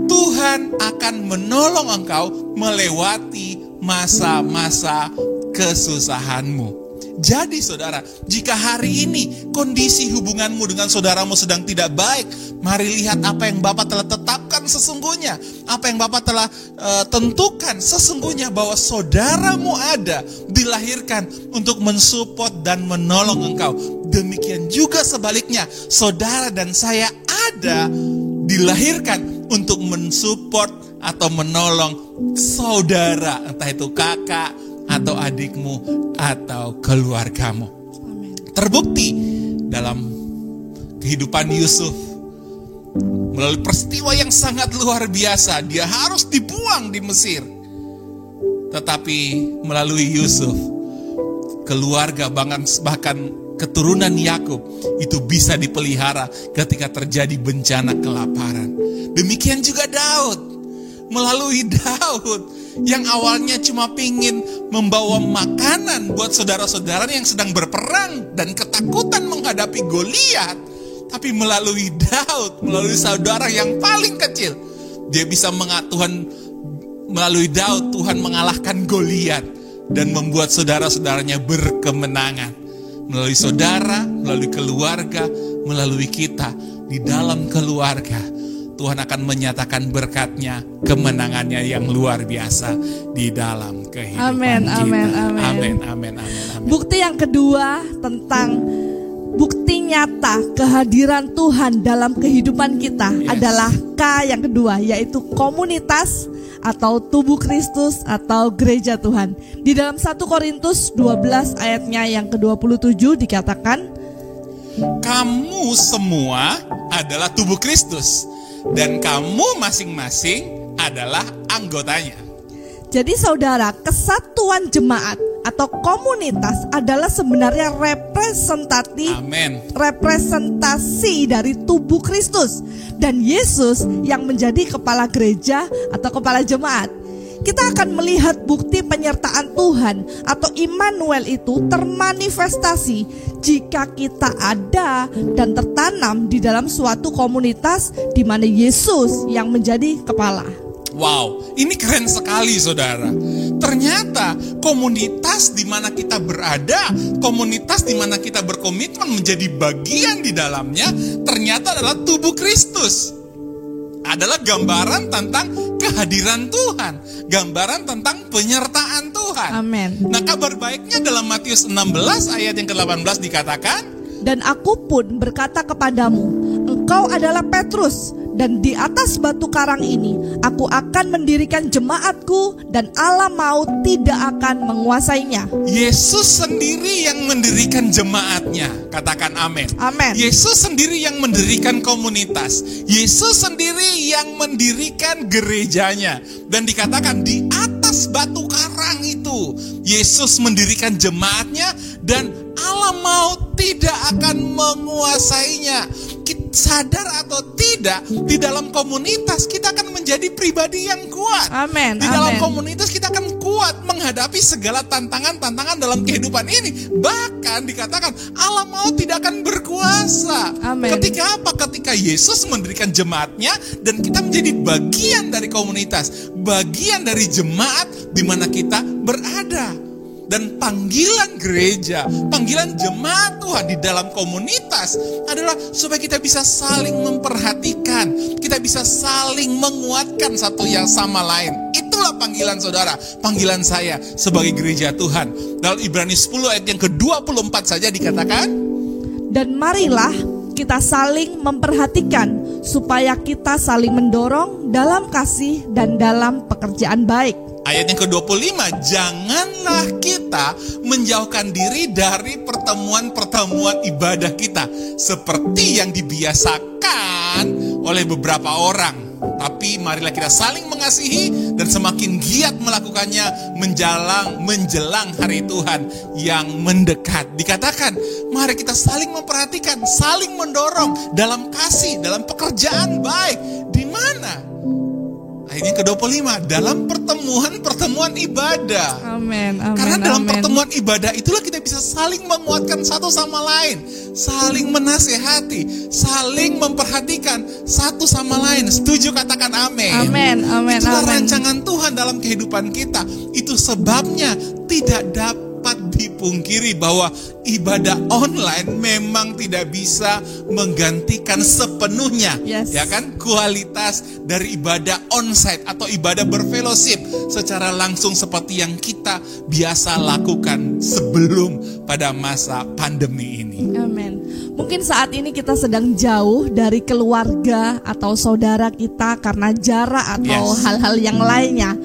Tuhan akan menolong engkau melewati masa-masa kesusahanmu. Jadi saudara, jika hari ini kondisi hubunganmu dengan saudaramu sedang tidak baik, mari lihat apa yang Bapa telah tetapkan sesungguhnya. Apa yang Bapa telah tentukan sesungguhnya, bahwa saudaramu ada, dilahirkan untuk mensupport dan menolong engkau. Demikian juga sebaliknya, saudara dan saya ada, dilahirkan untuk mensupport atau menolong saudara, entah itu kakak atau adikmu atau keluargamu. Terbukti dalam kehidupan Yusuf, melalui peristiwa yang sangat luar biasa, dia harus dibuang di Mesir. Tetapi melalui Yusuf, keluarga bahkan keturunan Yakub itu bisa dipelihara ketika terjadi bencana kelaparan. Demikian juga Daud. Melalui Daud yang awalnya cuma pingin membawa makanan buat saudara-saudara yang sedang berperang dan ketakutan menghadapi Goliat, tapi melalui Daud, melalui saudara yang paling kecil, dia bisa melalui Daud Tuhan mengalahkan Goliat dan membuat saudara-saudaranya berkemenangan. melalui saudara, melalui keluarga, melalui kita. Di dalam keluarga, Tuhan akan menyatakan berkat-Nya, kemenangannya yang luar biasa di dalam kehidupan Amin, kita. amin, amin. Amin, amin, amin, amin. Bukti yang kedua tentang bukti nyata kehadiran Tuhan dalam kehidupan kita adalah K yang kedua, yaitu komunitas atau tubuh Kristus atau gereja Tuhan. Di dalam 1 Korintus 12 ayatnya yang ke-27 dikatakan, kamu semua adalah tubuh Kristus dan kamu masing-masing adalah anggotanya. jadi saudara, kesatuan jemaat atau komunitas adalah sebenarnya representasi dari tubuh Kristus dan Yesus yang menjadi kepala gereja atau kepala jemaat. Kita akan melihat bukti penyertaan Tuhan atau Immanuel itu termanifestasi jika kita ada dan tertanam di dalam suatu komunitas di mana Yesus yang menjadi kepala. Wow, ini keren sekali saudara. Ternyata komunitas di mana kita berada, komunitas di mana kita berkomitmen menjadi bagian di dalamnya, ternyata adalah tubuh Kristus. Adalah gambaran tentang kehadiran Tuhan, gambaran tentang penyertaan Tuhan. Amin. Nah, kabar baiknya dalam Matius 16 ayat yang ke-18 dikatakan, dan aku pun berkata kepadamu, engkau adalah Petrus, dan di atas batu karang ini aku akan mendirikan jemaatku, dan alam maut tidak akan menguasainya. Yesus sendiri yang mendirikan jemaatnya. Katakan amin. Amin. Yesus sendiri yang mendirikan komunitas. Yesus sendiri yang mendirikan gerejanya. Dan dikatakan di atas batu karang itu Yesus mendirikan jemaatnya, dan alam maut tidak akan menguasainya. Sadar atau tidak, di dalam komunitas kita akan menjadi pribadi yang kuat. Amin. Di dalam Amin. komunitas kita akan kuat menghadapi segala tantangan-tantangan dalam kehidupan ini. Bahkan dikatakan alam maut tidak akan berkuasa. Amin. Ketika apa? Ketika Yesus mendirikan jemaatnya dan kita menjadi bagian dari komunitas, bagian dari jemaat di mana kita berada. Dan panggilan gereja, panggilan jemaat Tuhan di dalam komunitas adalah supaya kita bisa saling memperhatikan, kita bisa saling menguatkan satu yang sama lain. Itulah panggilan saudara, panggilan saya sebagai gereja Tuhan. Dalam Ibrani 10 ayat yang ke-24 saja dikatakan, dan marilah kita saling memperhatikan supaya kita saling mendorong dalam kasih dan dalam pekerjaan baik. Ayat yang ke-25, janganlah kita menjauhkan diri dari pertemuan-pertemuan ibadah kita seperti yang dibiasakan oleh beberapa orang. Tapi marilah kita saling mengasihi dan semakin giat melakukannya menjelang hari Tuhan yang mendekat. Dikatakan, mari kita saling memperhatikan, saling mendorong dalam kasih, dalam pekerjaan baik. Di mana? Ayat yang ke-25, dalam pertemuan ibadah. Amin. Karena dalam pertemuan ibadah itulah kita bisa saling menguatkan satu sama lain, saling menasehati, saling memperhatikan satu sama lain. Setuju? Katakan amin. Amin. Amin. Itulah Amin. rancangan Tuhan dalam kehidupan kita. Itu sebabnya tidak dapat dipungkiri bahwa ibadah online memang tidak bisa menggantikan sepenuhnya, ya kan, kualitas dari ibadah onsite atau ibadah berfellowship secara langsung seperti yang kita biasa lakukan sebelum pada masa pandemi ini. Amin. Mungkin saat ini kita sedang jauh dari keluarga atau saudara kita karena jarak atau hal-hal yang lainnya.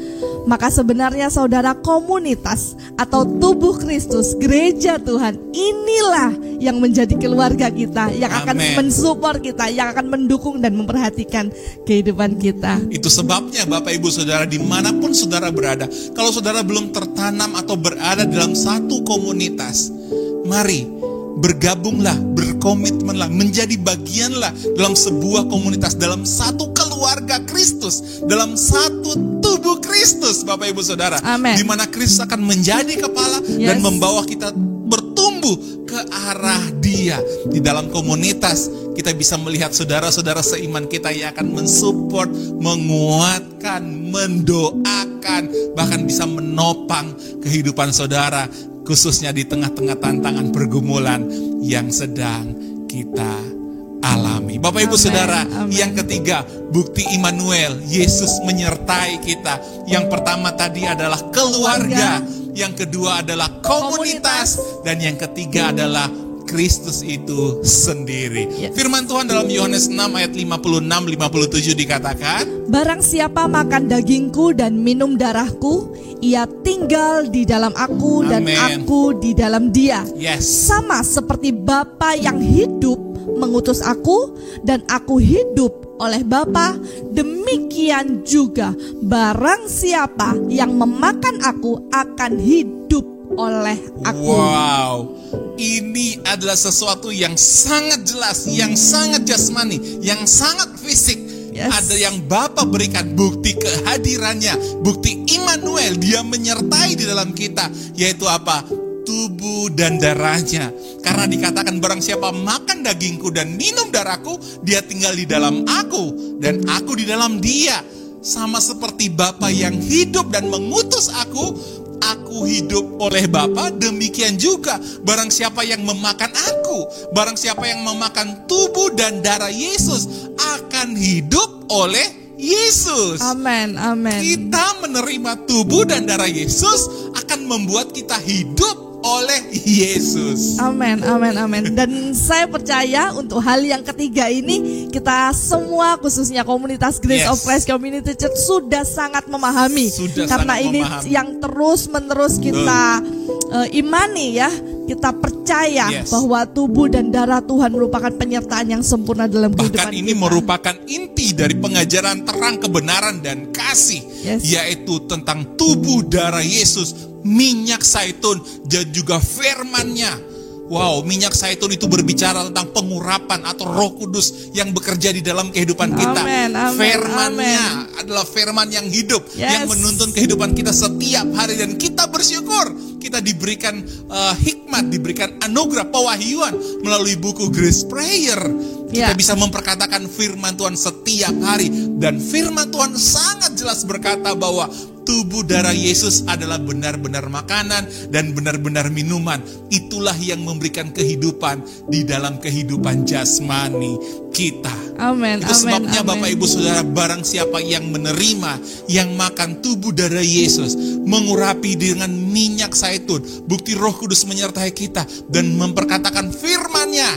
Maka sebenarnya saudara, komunitas atau tubuh Kristus, gereja Tuhan, inilah yang menjadi keluarga kita, yang akan mensupport kita, yang akan mendukung dan memperhatikan kehidupan kita. Itu sebabnya Bapak Ibu Saudara, dimanapun saudara berada, kalau saudara belum tertanam atau berada dalam satu komunitas, mari bergabunglah, berkomitmenlah, menjadi bagianlah dalam sebuah komunitas, dalam satu keluarga Kristus, dalam satu tubuh Kristus, Bapak Ibu Saudara. Amen. Di mana Kristus akan menjadi kepala dan membawa kita bertumbuh ke arah Dia. Di dalam komunitas kita bisa melihat saudara-saudara seiman kita yang akan mensupport, menguatkan, mendoakan, bahkan bisa menopang kehidupan saudara khususnya di tengah-tengah tantangan pergumulan yang sedang kita alami. Bapak Ibu Saudara, yang ketiga, bukti Immanuel, Yesus menyertai kita. Yang pertama tadi adalah keluarga, yang kedua adalah komunitas, dan yang ketiga adalah Kristus itu sendiri. Firman Tuhan dalam Yohanes 6 ayat 56-57 dikatakan, barang siapa makan dagingku dan minum darahku, ia tinggal di dalam aku dan aku di dalam dia. Sama seperti Bapa yang hidup mengutus aku dan aku hidup oleh Bapa, demikian juga barang siapa yang memakan aku akan hidup oleh aku. Wow, ini adalah sesuatu yang sangat jelas, yang sangat jasmani, yang sangat fisik. Ada yang Bapa berikan, bukti kehadirannya, bukti Immanuel, dia menyertai di dalam kita, yaitu apa? Tubuh dan darahnya. Karena dikatakan barang siapa makan dagingku dan minum darahku, dia tinggal di dalam aku dan aku di dalam dia. Sama seperti Bapa yang hidup dan mengutus aku hidup oleh Bapa, demikian juga barang siapa yang memakan aku, barang siapa yang memakan tubuh dan darah Yesus akan hidup oleh Yesus. Amin, amin. Kita menerima tubuh dan darah Yesus akan membuat kita hidup oleh Yesus. Amin, amin, amin. Dan saya percaya untuk hal yang ketiga ini kita semua, khususnya komunitas Grace of Christ Community Church, sudah sangat memahami. Karena ini yang terus menerus kita imani ya. Kita percaya bahwa tubuh dan darah Tuhan merupakan penyertaan yang sempurna dalam kehidupan kita. Bahkan ini merupakan inti dari pengajaran terang kebenaran dan kasih, yaitu tentang tubuh darah Yesus, minyak zaitun dan juga firman-Nya. Wow, minyak zaitun itu berbicara tentang pengurapan atau Roh Kudus yang bekerja di dalam kehidupan kita. Firman-Nya adalah firman yang hidup, yang menuntun kehidupan kita setiap hari, dan kita bersyukur kita diberikan hikmat, diberikan anugerah pewahyuan melalui buku Grace Prayer. Kita bisa memperkatakan firman Tuhan setiap hari, dan firman Tuhan sangat jelas berkata bahwa tubuh darah Yesus adalah benar-benar makanan dan benar-benar minuman. Itulah yang memberikan kehidupan di dalam kehidupan jasmani kita. Amin. Itu sebabnya Bapak Ibu Saudara, barang siapa yang menerima, yang makan tubuh darah Yesus, mengurapi dengan minyak zaitun, bukti Roh Kudus menyertai kita dan memperkatakan firman-Nya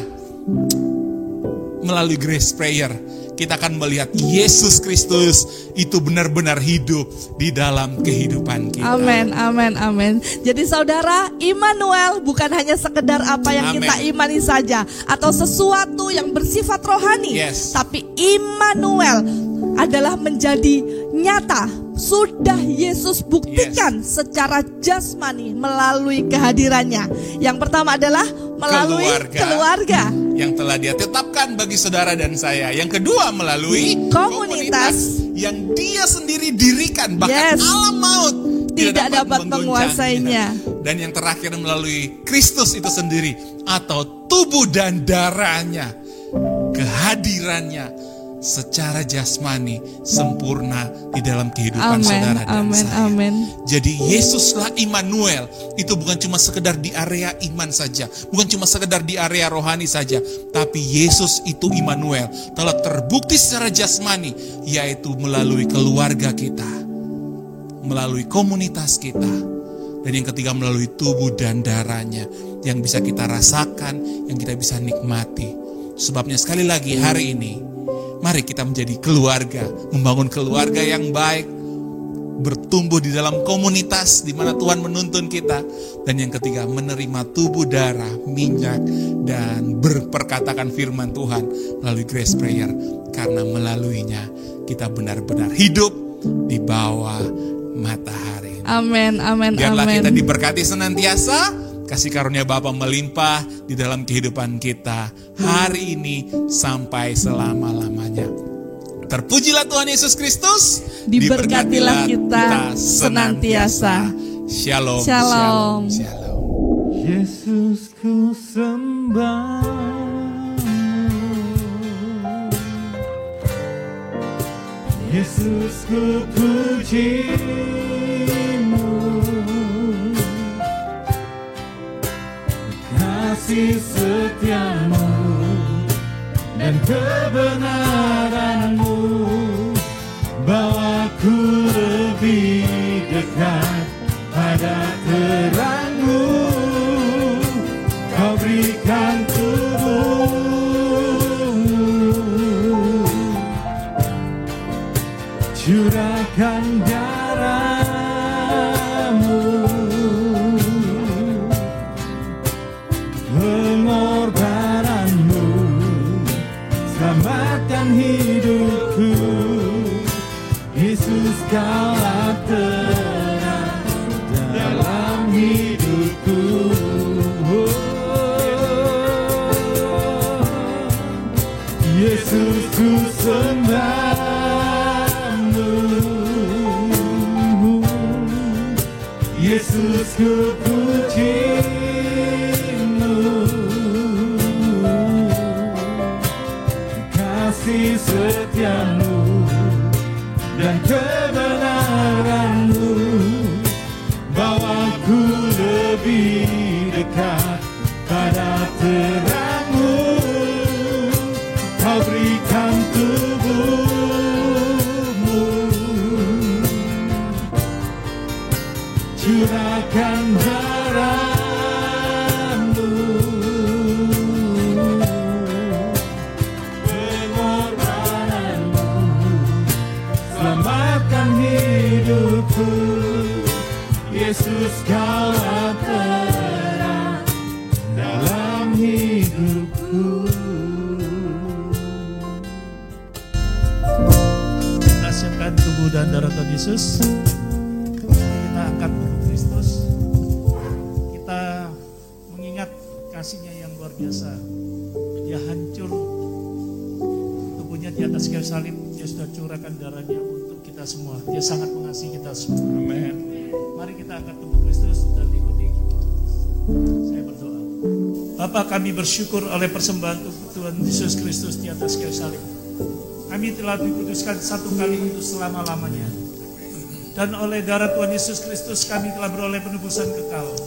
melalui Grace Prayer, kita akan melihat Yesus Kristus itu benar-benar hidup di dalam kehidupan kita. Amin, amin, amin. Jadi saudara, Immanuel bukan hanya sekedar apa yang kita imani saja atau sesuatu yang bersifat rohani, tapi Immanuel adalah menjadi nyata. Sudah Yesus buktikan secara jasmani melalui kehadirannya. Yang pertama adalah melalui keluarga yang telah Dia tetapkan bagi saudara dan saya. Yang kedua melalui komunitas yang Dia sendiri dirikan, bahkan alam maut tidak dapat menguasainya. Dan yang terakhir melalui Kristus itu sendiri atau tubuh dan darahnya, kehadirannya secara jasmani sempurna di dalam kehidupan saudara dan saya. Jadi Yesuslah Immanuel. Itu bukan cuma sekedar di area iman saja, bukan cuma sekedar di area rohani saja, tapi Yesus itu Immanuel telah terbukti secara jasmani, yaitu melalui keluarga kita, melalui komunitas kita, dan yang ketiga melalui tubuh dan darahnya yang bisa kita rasakan, yang kita bisa nikmati. Sebabnya sekali lagi hari ini, mari kita menjadi keluarga, membangun keluarga yang baik, bertumbuh di dalam komunitas di mana Tuhan menuntun kita. Dan yang ketiga, menerima tubuh darah, minyak, dan berperkatakan firman Tuhan melalui Grace Prayer. Karena melaluinya kita benar-benar hidup di bawah matahari. Amin, amin, Biarlah amin. kita diberkati senantiasa. Kasih karunia Bapa melimpah di dalam kehidupan kita hari ini sampai selama-lamanya. Terpujilah Tuhan Yesus Kristus. Diberkatilah kita senantiasa. Shalom. Shalom. Shalom. Yesus ku sembah, Yesus ku pujimu, kasih setiamu dan kebenaranmu bawaku lebih dekat pada terangmu. Kau berikan tubuhmu, curahkan darahmu, pengorbananmu selamatkan hidupku. Yesus, Kaulah terang dalam hidupku. Yesus, ku sembahmu. Yesus, ku pujimu. Kasih setiamu dan kebenaranmu bawaku lebih dekat pada terangmu. Kau berikan tubuhmu, curahkan darahmu, pengorbananmu selamatkan hidupku. Yesus, Kaulah terang dalam hidupku. Kita siapkan tubuh dan darah Tuhan Yesus. Kita angkat tubuh Kristus. Kita mengingat kasih-Nya yang luar biasa. Dia hancur, tubuhnya di atas kayu salib. Dia sudah curahkan darahnya untuk kita semua. Dia sangat mengasihi kita semua. Amen. Mari kita angkat tubuh Kristus dan ikuti. Saya berdoa. Bapa, kami bersyukur oleh persembahan tubuh Tuhan Yesus Kristus di atas kayu salib. Kami telah dikuduskan satu kali untuk selama-lamanya. Dan oleh darah Tuhan Yesus Kristus kami telah beroleh penebusan kekal.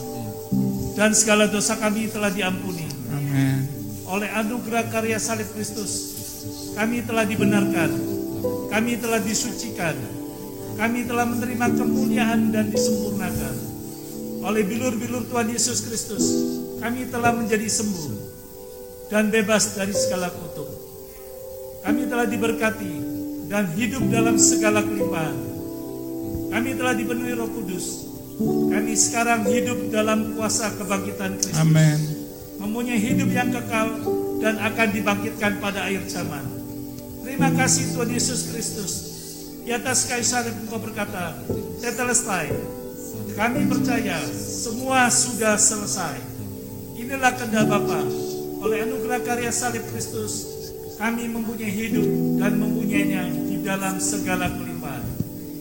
Dan segala dosa kami telah diampuni. Amin. Oleh anugerah karya salib Kristus kami telah dibenarkan. Kami telah disucikan. Kami telah menerima kemuliaan dan disempurnakan. Oleh bilur-bilur Tuhan Yesus Kristus kami telah menjadi sembuh dan bebas dari segala kutuk. Kami telah diberkati dan hidup dalam segala kelimpahan. Kami telah dipenuhi Roh Kudus. Kami sekarang hidup dalam kuasa kebangkitan Kristus. Amin. Mempunyai hidup yang kekal dan akan dibangkitkan pada akhir zaman. Terima kasih Tuhan Yesus Kristus. Di atas kayu salib Engkau berkata, Tetelestai. Kami percaya semua sudah selesai. Inilah kehendak Bapa. Oleh anugerah karya salib Kristus kami mempunyai hidup dan mempunyainya di dalam segala kelimpahan.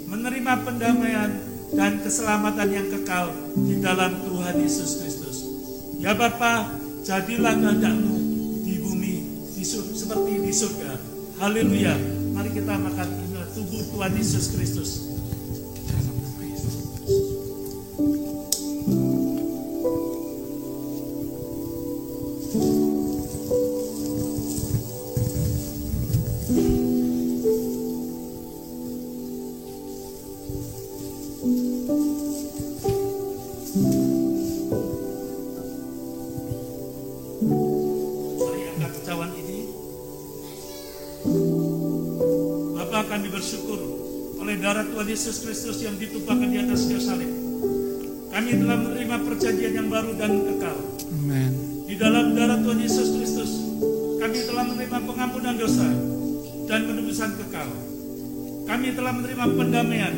Menerima pendamaian dan keselamatan yang kekal di dalam Tuhan Yesus Kristus. Ya Bapa, jadilah kehendak-Mu di bumi seperti di surga. Haleluya. Mari kita makan tubuh Tuhan Yesus Kristus. Kami bersyukur oleh darah Tuhan Yesus Kristus yang ditumpahkan di atas kayu salib. Kami telah menerima perjanjian yang baru dan kekal. Amen. Di dalam darah Tuhan Yesus Kristus, kami telah menerima pengampunan dosa dan penebusan kekal. Kami telah menerima pendamaian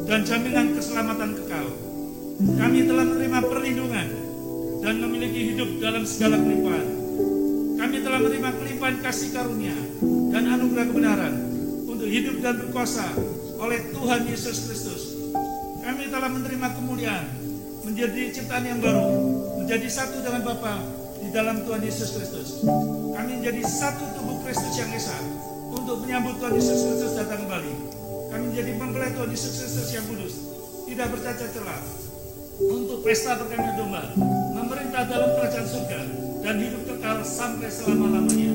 dan jaminan keselamatan kekal. Kami telah menerima perlindungan dan memiliki hidup dalam segala kelimpahan. Kami telah menerima kelimpahan kasih karunia dan anugerah kebenaran untuk hidup dan berkuasa oleh Tuhan Yesus Kristus. Kami telah menerima kemuliaan, menjadi ciptaan yang baru, menjadi satu dengan Bapa di dalam Tuhan Yesus Kristus. Kami menjadi satu tubuh Kristus yang esa untuk menyambut Tuhan Yesus Kristus datang kembali. Kami menjadi mempelai Tuhan Yesus Kristus yang kudus, tidak bercacat celah, untuk pesta perkawinan domba memerintah dalam kerajaan surga dan hidup kekal sampai selama-lamanya.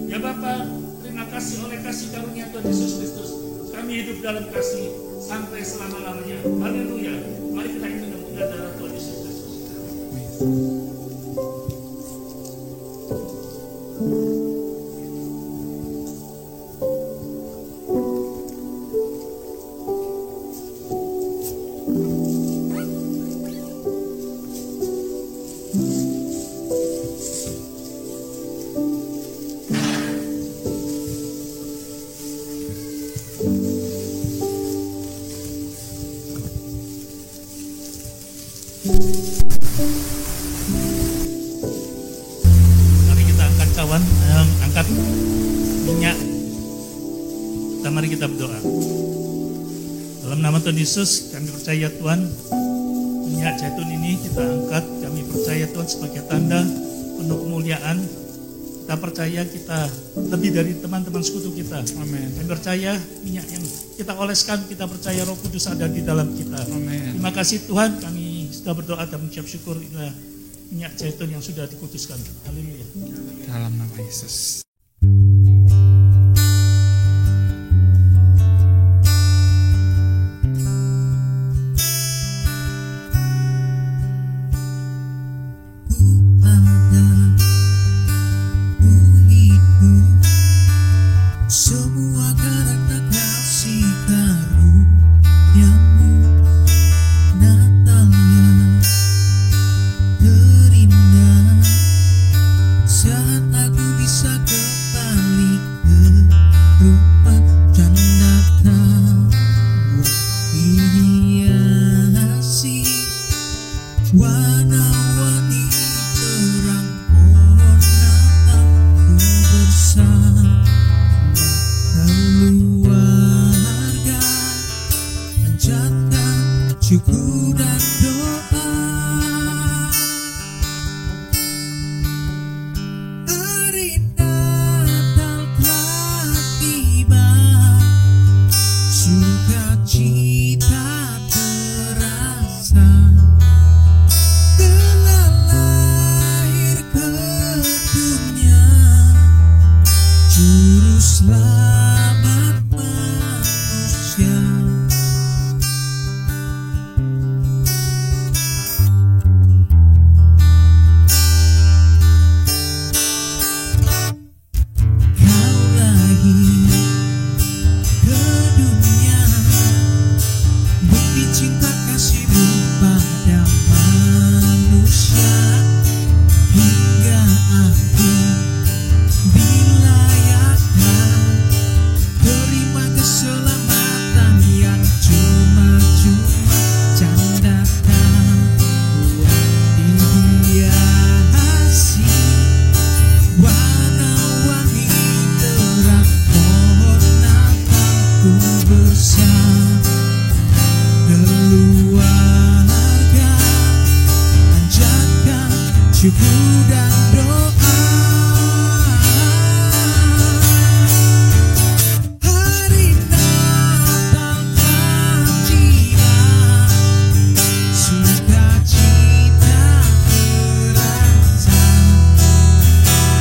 Ya Bapa, terima kasih oleh kasih karunia Tuhan Yesus Kristus, kami hidup dalam kasih sampai selama-lamanya. Haleluya. Mari kita minum darah Tuhan Yesus Kristus. Mari kita angkat cawan, angkat minyak. Mari kita berdoa. Dalam nama Tuhan Yesus, kami percaya Tuhan, minyak zaitun ini kita angkat. Kami percaya Tuhan sebagai tanda penuh kemuliaan. Kita percaya kita lebih dari teman-teman sekutu kita. Amin. Kami percaya minyak yang kita oleskan, kita percaya Roh Kudus ada di dalam kita. Amin. Terima kasih Tuhan, kami sudah berdoa dan mengucap syukur. Inilah minyak zaitun yang sudah dikuduskan. Haleluya. Dalam nama Yesus. Semua karena kasih karuniamu, Natalnya terindah saat aku bisa kembali ke rumah dan datang hiasi warna-warni terang pohon Natal ku bersama keluarga, panjatkan syukur dan doa. Hari Natal telah tiba, sukacita terasa, telah lahir ke dunia Juru Selamat manusia. Kau lahir ke dunia, bukti cinta kasih-Mu pada manusia. Hingga akhir bila terima keselamatan yang cuma-cuma candakan dihiasi warna-warni terang pohon Natal ku bersama keluarga, panjatkan syukur dan doa. Hari Natal telah tiba, sukacita terasa,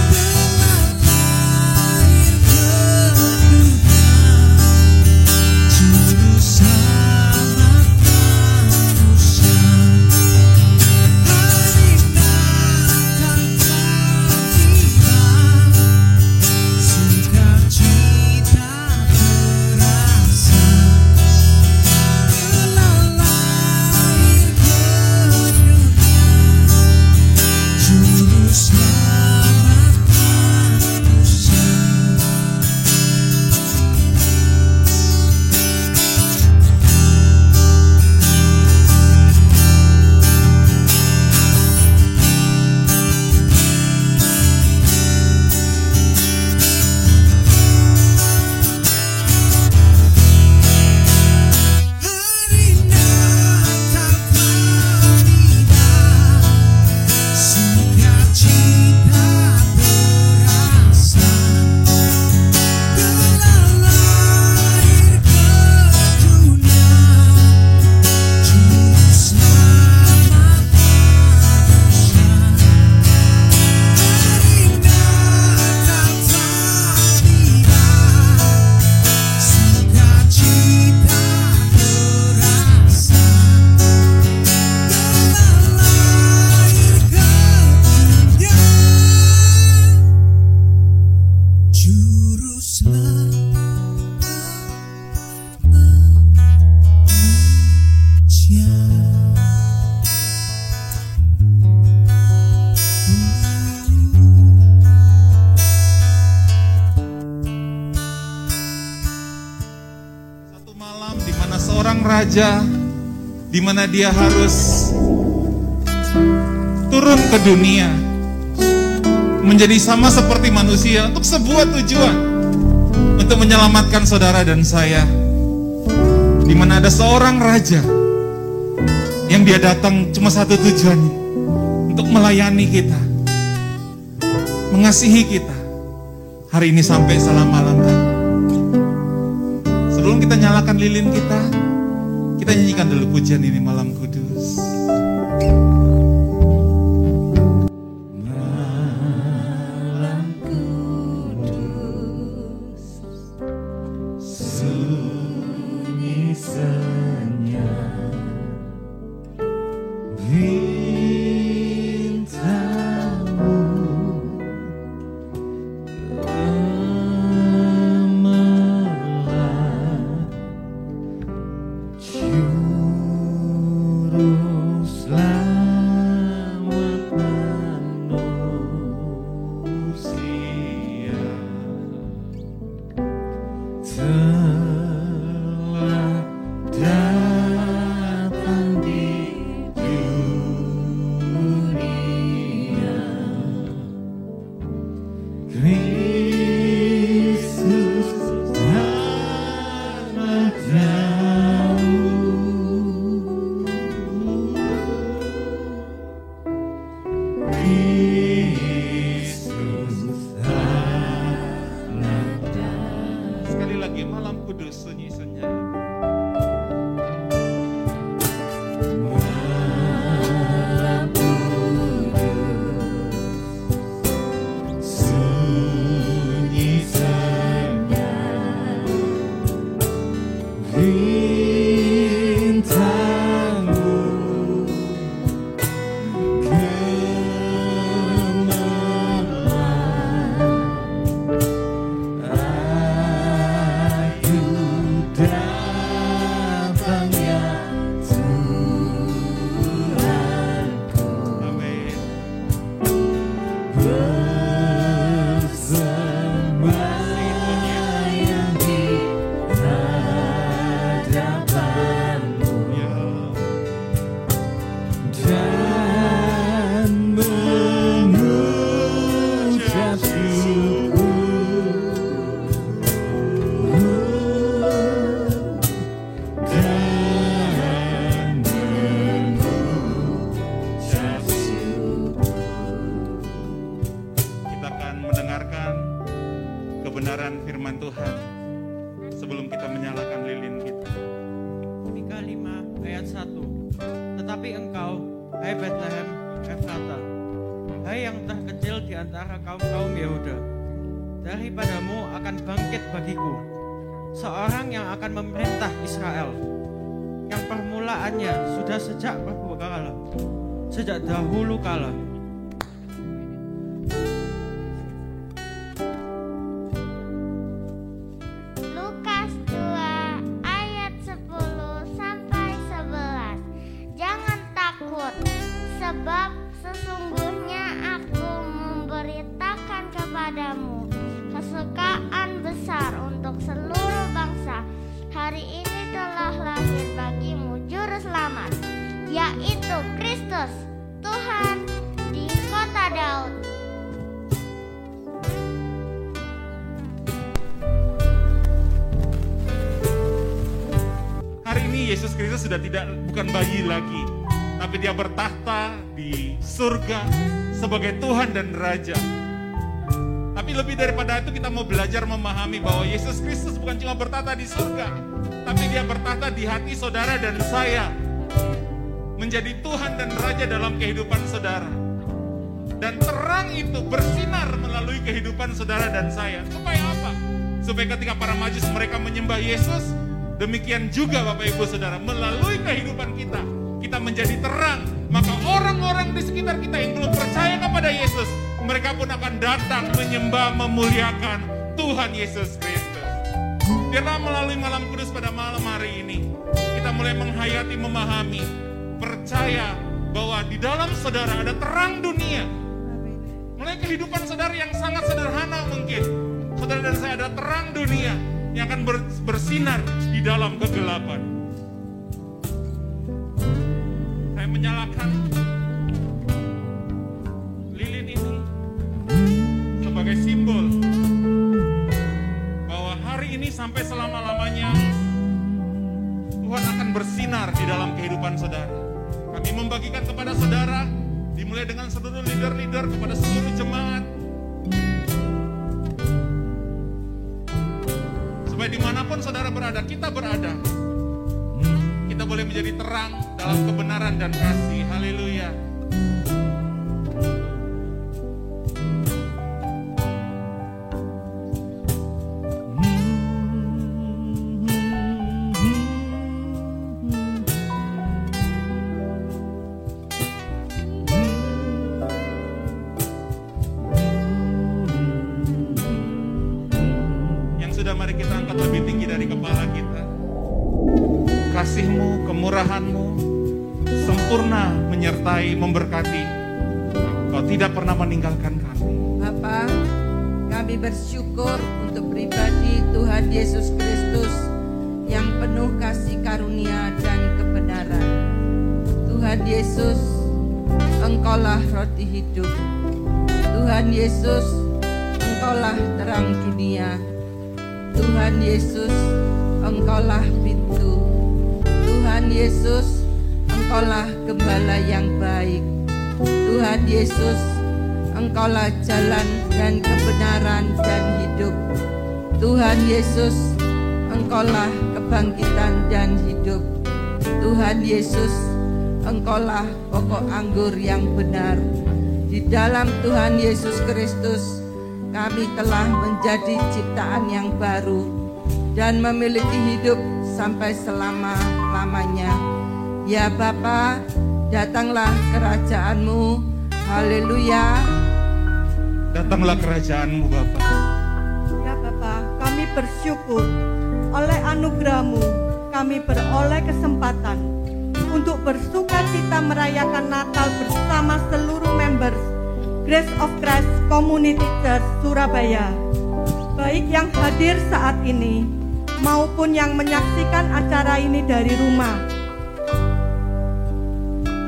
telah lahir ke dunia Juru Selamat manusia. Hari Natal raja di mana dia harus turun ke dunia menjadi sama seperti manusia untuk sebuah tujuan, untuk menyelamatkan saudara dan saya. Di mana ada seorang raja yang dia datang cuma satu tujuannya, untuk melayani kita, mengasihi kita. Hari ini sampai selama-lamanya. Sebelum kita nyalakan lilin kita nyanyikan dulu pujian ini, Malam Kudus. Malam kudus, sunyi senyap, bintangmu gemerlap, juru selamat manusia telah datang di dunia. Kristus sangat jauh. Kristus sangat jauh. Sekali lagi, Malam Kudus sunyi senyap. Malam kudus, sunyi senyap, bintangmu gemerlap, ayu datangnya Tuhanku. Amin. Bersemayam di hadapanmu dan mengucap syukur dan mengucap syukur. Kita akan mendengarkan kebenaran firman Tuhan sebelum kita menyalakan lilin kita. Mika 5 ayat 1. Tetapi engkau, hai Bethlehem Efrata, hai yang terkecil di antara kaum-kaum Yehuda, daripadamu akan bangkit bagiku seorang yang akan memerintah Israel, yang permulaannya sudah sejak kala, sejak dahulu kala. Lukas 2 ayat 10 sampai 11. Jangan takut, sebab sesungguhnya aku memberitakan kepadamu kesukaan besar untuk seluruh bangsa. Hari ini telah lahir bagimu juru selamat, yaitu Kristus Tuhan di kota Daud. Hari ini Yesus Kristus sudah bukan bayi lagi, tapi dia bertahta di surga sebagai Tuhan dan Raja. Tapi lebih daripada itu kita mau belajar memahami bahwa Yesus Kristus bukan cuma bertahta di surga, tapi dia bertahta di hati saudara dan saya, menjadi Tuhan dan Raja dalam kehidupan saudara. Dan terang itu bersinar melalui kehidupan saudara dan saya. Supaya apa? Supaya ketika para majus mereka menyembah Yesus, demikian juga Bapak Ibu Saudara, melalui kehidupan kita menjadi terang. Maka orang-orang di sekitar kita yang belum percaya kepada Yesus, mereka pun akan datang menyembah, memuliakan Tuhan Yesus Kristus. Biarlah melalui Malam Kudus pada malam hari ini, kita mulai menghayati, memahami, percaya bahwa di dalam saudara ada terang dunia. Mulai kehidupan saudara yang sangat sederhana mungkin, saudara dan saya ada terang dunia yang akan bersinar di dalam kegelapan. menyalakan lilin ini sebagai simbol bahwa hari ini sampai selama-lamanya Tuhan akan bersinar di dalam kehidupan saudara. Kami membagikan kepada saudara, dimulai dengan seluruh leader-leader, kepada seluruh jemaat, supaya dimanapun saudara berada, kita boleh menjadi terang dalam kebenaran dan kasih. Haleluya. Mari kita angkat lebih tinggi dari kepala kita. Kasih-Mu, kemurahan-Mu sempurna menyertai, memberkati. Kau tidak pernah meninggalkan kami. Bapa, kami bersyukur untuk pribadi Tuhan Yesus Kristus yang penuh kasih karunia dan kebenaran. Tuhan Yesus, Engkaulah roti hidup. Tuhan Yesus, Engkaulah terang dunia. Tuhan Yesus, Engkaulah pintu. Tuhan Yesus, Engkaulah gembala yang baik. Tuhan Yesus, Engkaulah jalan dan kebenaran dan hidup. Tuhan Yesus, Engkaulah kebangkitan dan hidup. Tuhan Yesus, Engkaulah pokok anggur yang benar. Di dalam Tuhan Yesus Kristus, kami telah menjadi ciptaan yang baru dan memiliki hidup sampai selama-lamanya. Ya Bapa, datanglah kerajaan-Mu. Haleluya. Datanglah kerajaan-Mu, Bapa. Ya Bapa, kami bersyukur oleh anugerah-Mu kami beroleh kesempatan untuk bersuka cita merayakan Natal bersama seluruh members Grace of Christ Community Church Surabaya, baik yang hadir saat ini maupun yang menyaksikan acara ini dari rumah.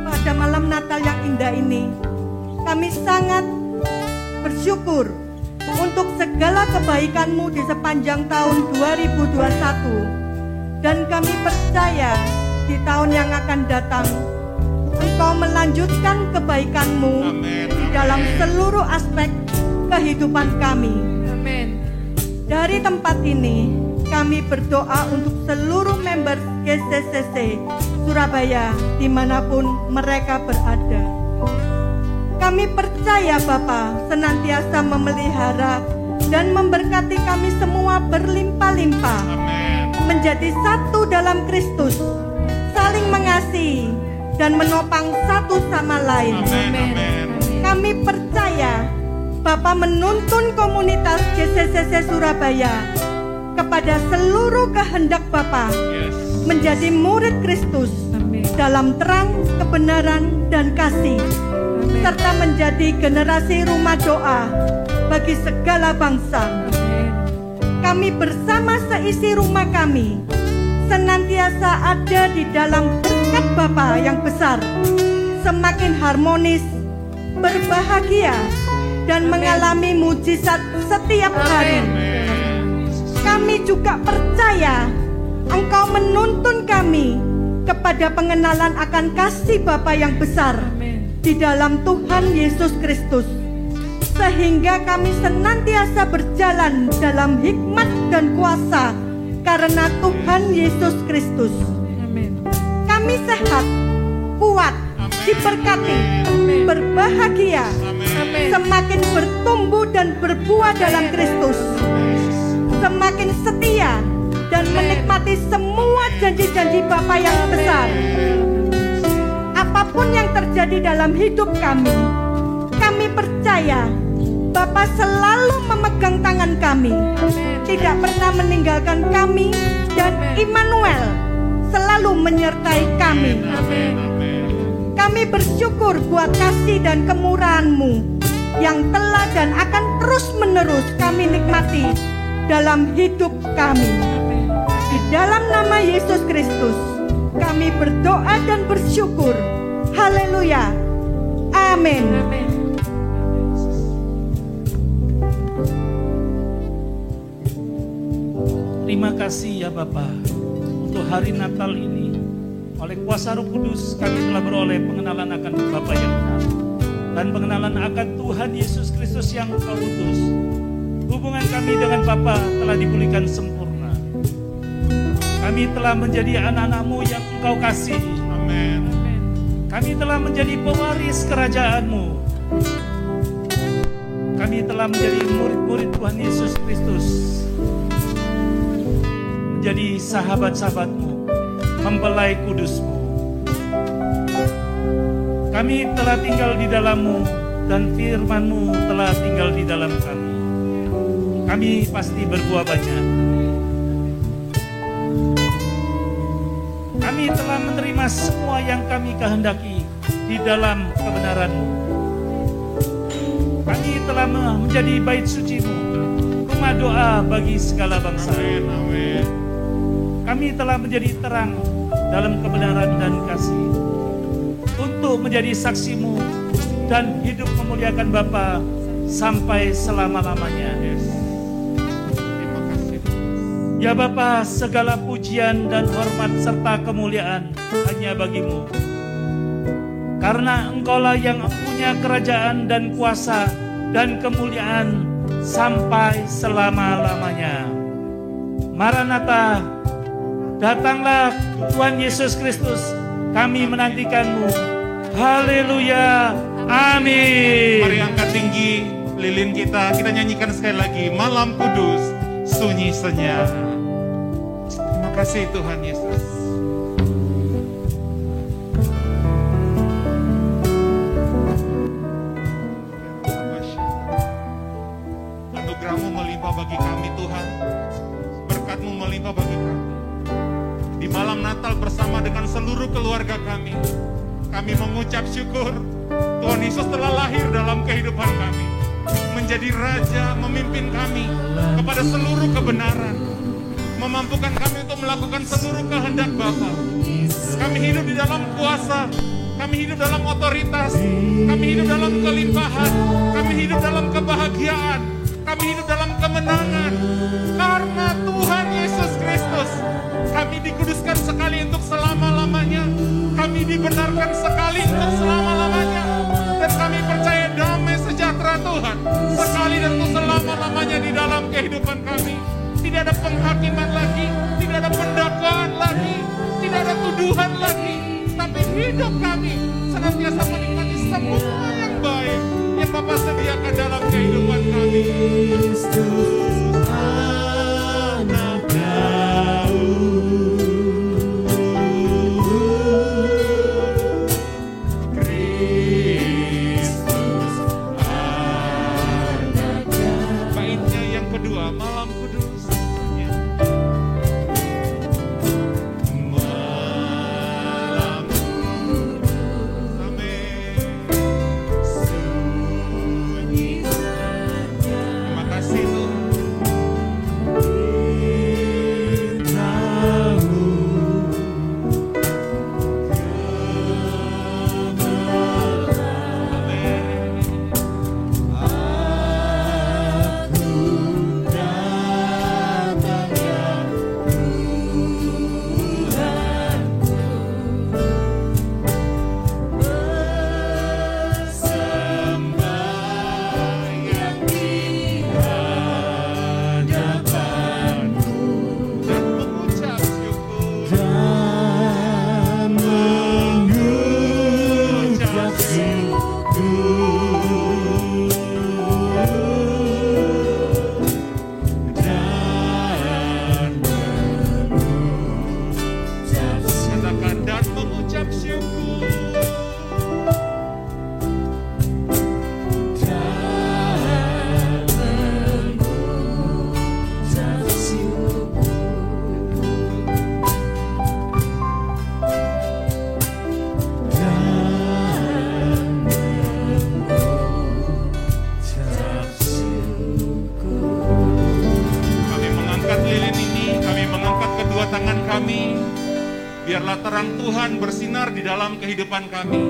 Pada malam Natal yang indah ini, kami sangat bersyukur untuk segala kebaikan-Mu di sepanjang tahun 2021, dan kami percaya di tahun yang akan datang Engkau melanjutkan kebaikan-Mu di dalam seluruh aspek kehidupan kami. Amin. Dari tempat ini, kami berdoa untuk seluruh member GCCC Surabaya dimanapun mereka berada. Kami percaya Bapa senantiasa memelihara dan memberkati kami semua berlimpah-limpah, menjadi satu dalam Kristus, saling mengasihi dan menopang satu sama lain. Amin. Kami percaya Bapa menuntun komunitas GCCC Surabaya kepada seluruh kehendak Bapa menjadi murid Kristus dalam terang, kebenaran, dan kasih, serta menjadi generasi rumah doa bagi segala bangsa. Kami bersama seisi rumah kami senantiasa ada di dalam berkat Bapa yang besar, semakin harmonis, berbahagia, dan mengalami mujizat setiap hari. Kami juga percaya Engkau menuntun kami kepada pengenalan akan kasih Bapa yang besar di dalam Tuhan Yesus Kristus, sehingga kami senantiasa berjalan dalam hikmat dan kuasa karena Tuhan Yesus Kristus. Kami sehat, kuat, diberkati, berbahagia, semakin bertumbuh dan berbuah dalam Kristus, semakin setia dan menikmati semua janji-janji Bapa yang besar. Apapun yang terjadi dalam hidup kami percaya Bapa selalu memegang tangan kami, tidak pernah meninggalkan kami, dan Immanuel selalu menyertai kami. Kami bersyukur buat kasih dan kemurahan-Mu yang telah dan akan terus menerus kami nikmati dalam hidup kami. Di dalam nama Yesus Kristus kami berdoa dan bersyukur. Haleluya. Amin. Terima kasih ya Bapa untuk hari Natal ini. Oleh kuasa Roh Kudus kami telah beroleh pengenalan akan Bapa yang benar dan pengenalan akan Tuhan Yesus Kristus yang Kau utus. Hubungan kami dengan Bapa telah dipulihkan sempurna. Kami telah menjadi anak-anak-Mu yang Engkau kasihi. Amin. Kami telah menjadi pewaris kerajaan-Mu. Kami telah menjadi murid-murid Tuhan Yesus Kristus. Menjadi sahabat-sahabat-Mu, mempelai kudus-Mu. Kami telah tinggal di dalam-Mu dan firman-Mu telah tinggal di dalam kami. Kami pasti berbuah banyak. Kami telah menerima semua yang kami kehendaki di dalam kebenaran-Mu. Kami telah menjadi bait suci-Mu, rumah doa bagi segala bangsa. Amin. Kami telah menjadi terang dalam kebenaran dan kasih untuk menjadi saksi-Mu dan hidup memuliakan Bapa sampai selama-lamanya. Terima kasih. Ya Bapa, segala pujian dan hormat serta kemuliaan hanya bagi-Mu. Karena Engkaulah yang punya kerajaan dan kuasa dan kemuliaan sampai selama-lamanya. Maranatha, datanglah Tuhan Yesus Kristus, kami menantikan-Mu. Haleluya, amin. Mari angkat tinggi lilin kita nyanyikan sekali lagi. Malam kudus, sunyi senyap. Terima kasih Tuhan Yesus. Anugerah-Mu melimpah bagi kami Tuhan. Berkat-Mu melimpah bagi kami. Di malam Natal bersama dengan seluruh keluarga kami mengucap syukur Tuhan Yesus telah lahir dalam kehidupan kami, menjadi Raja, memimpin kami kepada seluruh kebenaran, memampukan kami untuk melakukan seluruh kehendak Bapa. Kami hidup di dalam kuasa, kami hidup dalam otoritas, kami hidup dalam kelimpahan, kami hidup dalam kebahagiaan, kami hidup dalam kemenangan. Karena Tuhan Yesus Kristus, kami dikuduskan sekali untuk selama-lamanya, kami dibenarkan sekali untuk selama-lamanya, dan kami percaya damai sejahtera Tuhan sekali dan untuk selama-lamanya di dalam kehidupan kami. Tidak ada penghakiman lagi, tidak ada pendakwaan lagi, tidak ada tuduhan lagi, tapi hidup kami senantiasa menikmati semua yang baik yang Bapa sediakan dalam kehidupan kami. Kristus anak Daud, Kristus anak Daud. Baitnya yang kedua, malam kudus. Tuhan bersinar di dalam kehidupan kami.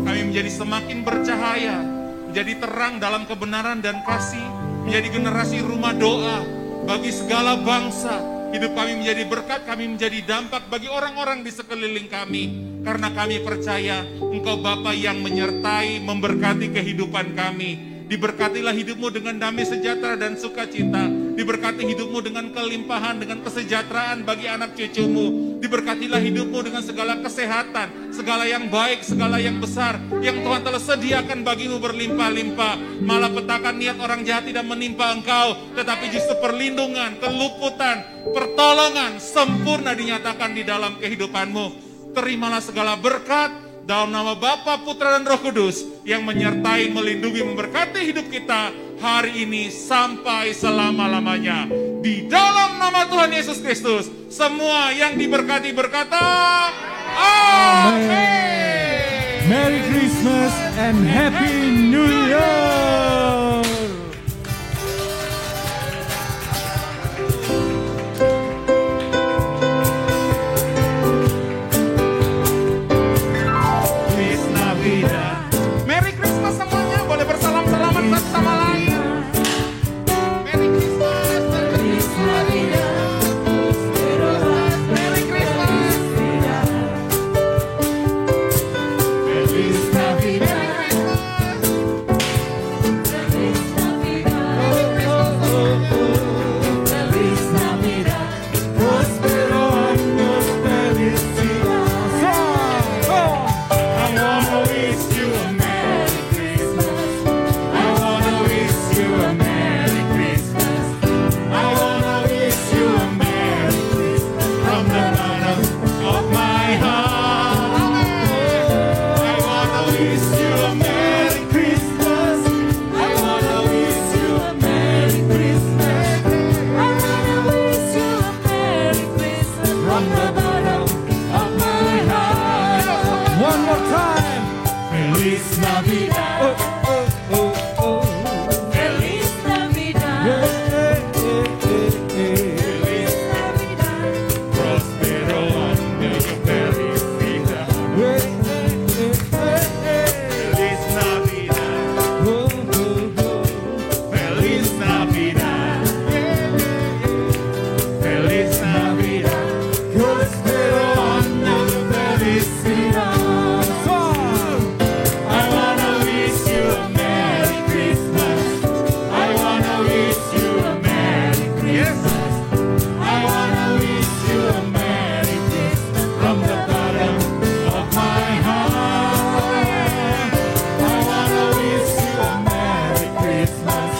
Kami menjadi semakin bercahaya, menjadi terang dalam kebenaran dan kasih, menjadi generasi rumah doa bagi segala bangsa. Hidup kami menjadi berkat, kami menjadi dampak bagi orang-orang di sekeliling kami. Karena kami percaya Engkau Bapa yang menyertai, memberkati kehidupan kami. Diberkatilah hidupmu dengan damai sejahtera dan sukacita. Diberkati hidupmu dengan kelimpahan, dengan kesejahteraan bagi anak cucumu. Diberkatilah hidupmu dengan segala kesehatan, segala yang baik, segala yang besar, yang Tuhan telah sediakan bagimu berlimpah-limpah. Malapetaka niat orang jahat tidak menimpa engkau, tetapi justru perlindungan, keluputan, pertolongan sempurna dinyatakan di dalam kehidupanmu. Terimalah segala berkat dalam nama Bapa, Putra, dan Roh Kudus yang menyertai, melindungi, memberkati hidup kita hari ini sampai selama-lamanya. Di dalam nama Tuhan Yesus Kristus, semua yang diberkati berkata, Amin. Merry Christmas and Happy New Year. Merry Christmas semuanya, boleh bersalam-salaman satu sama lain. Merry Christmas, Merry Christmas, Merry Christmas, Feliz Navidad, Feliz Navidad, Feliz Navidad, prospero año, felicidad. I wanna wish you a Merry Christmas. I wanna wish you a Merry Christmas. I wanna wish you a Merry Christmas from the bottom of my heart. I wanna wish you a Merry Christmas. I wanna wish you a Merry Christmas. I wanna wish you a Merry Christmas from the bottom of my heart. One more time. Feliz Navidad. Feliz Navidad. Feliz Navidad. Prospero año de felicidad. Feliz Navidad. Feliz Navidad. Feliz Navidad. Prospero año de felicidad. I wanna wish you a Merry Christmas. I wanna wish you a Merry Christmas. I wanna wish you a Merry Christmas from the bottom of my heart. I wanna wish you a Merry Christmas.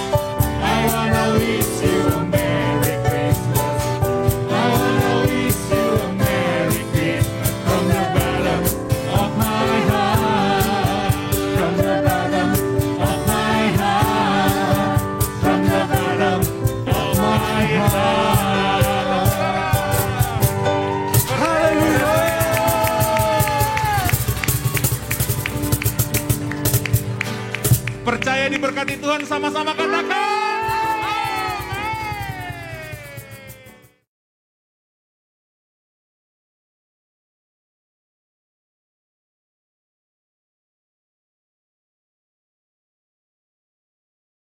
I wanna wish you a Merry Christmas. I wanna wish you a Merry Christmas from the bottom of my heart. From the bottom of my heart. From the bottom of my heart. Percaya diberkati Tuhan, sama-sama katakan.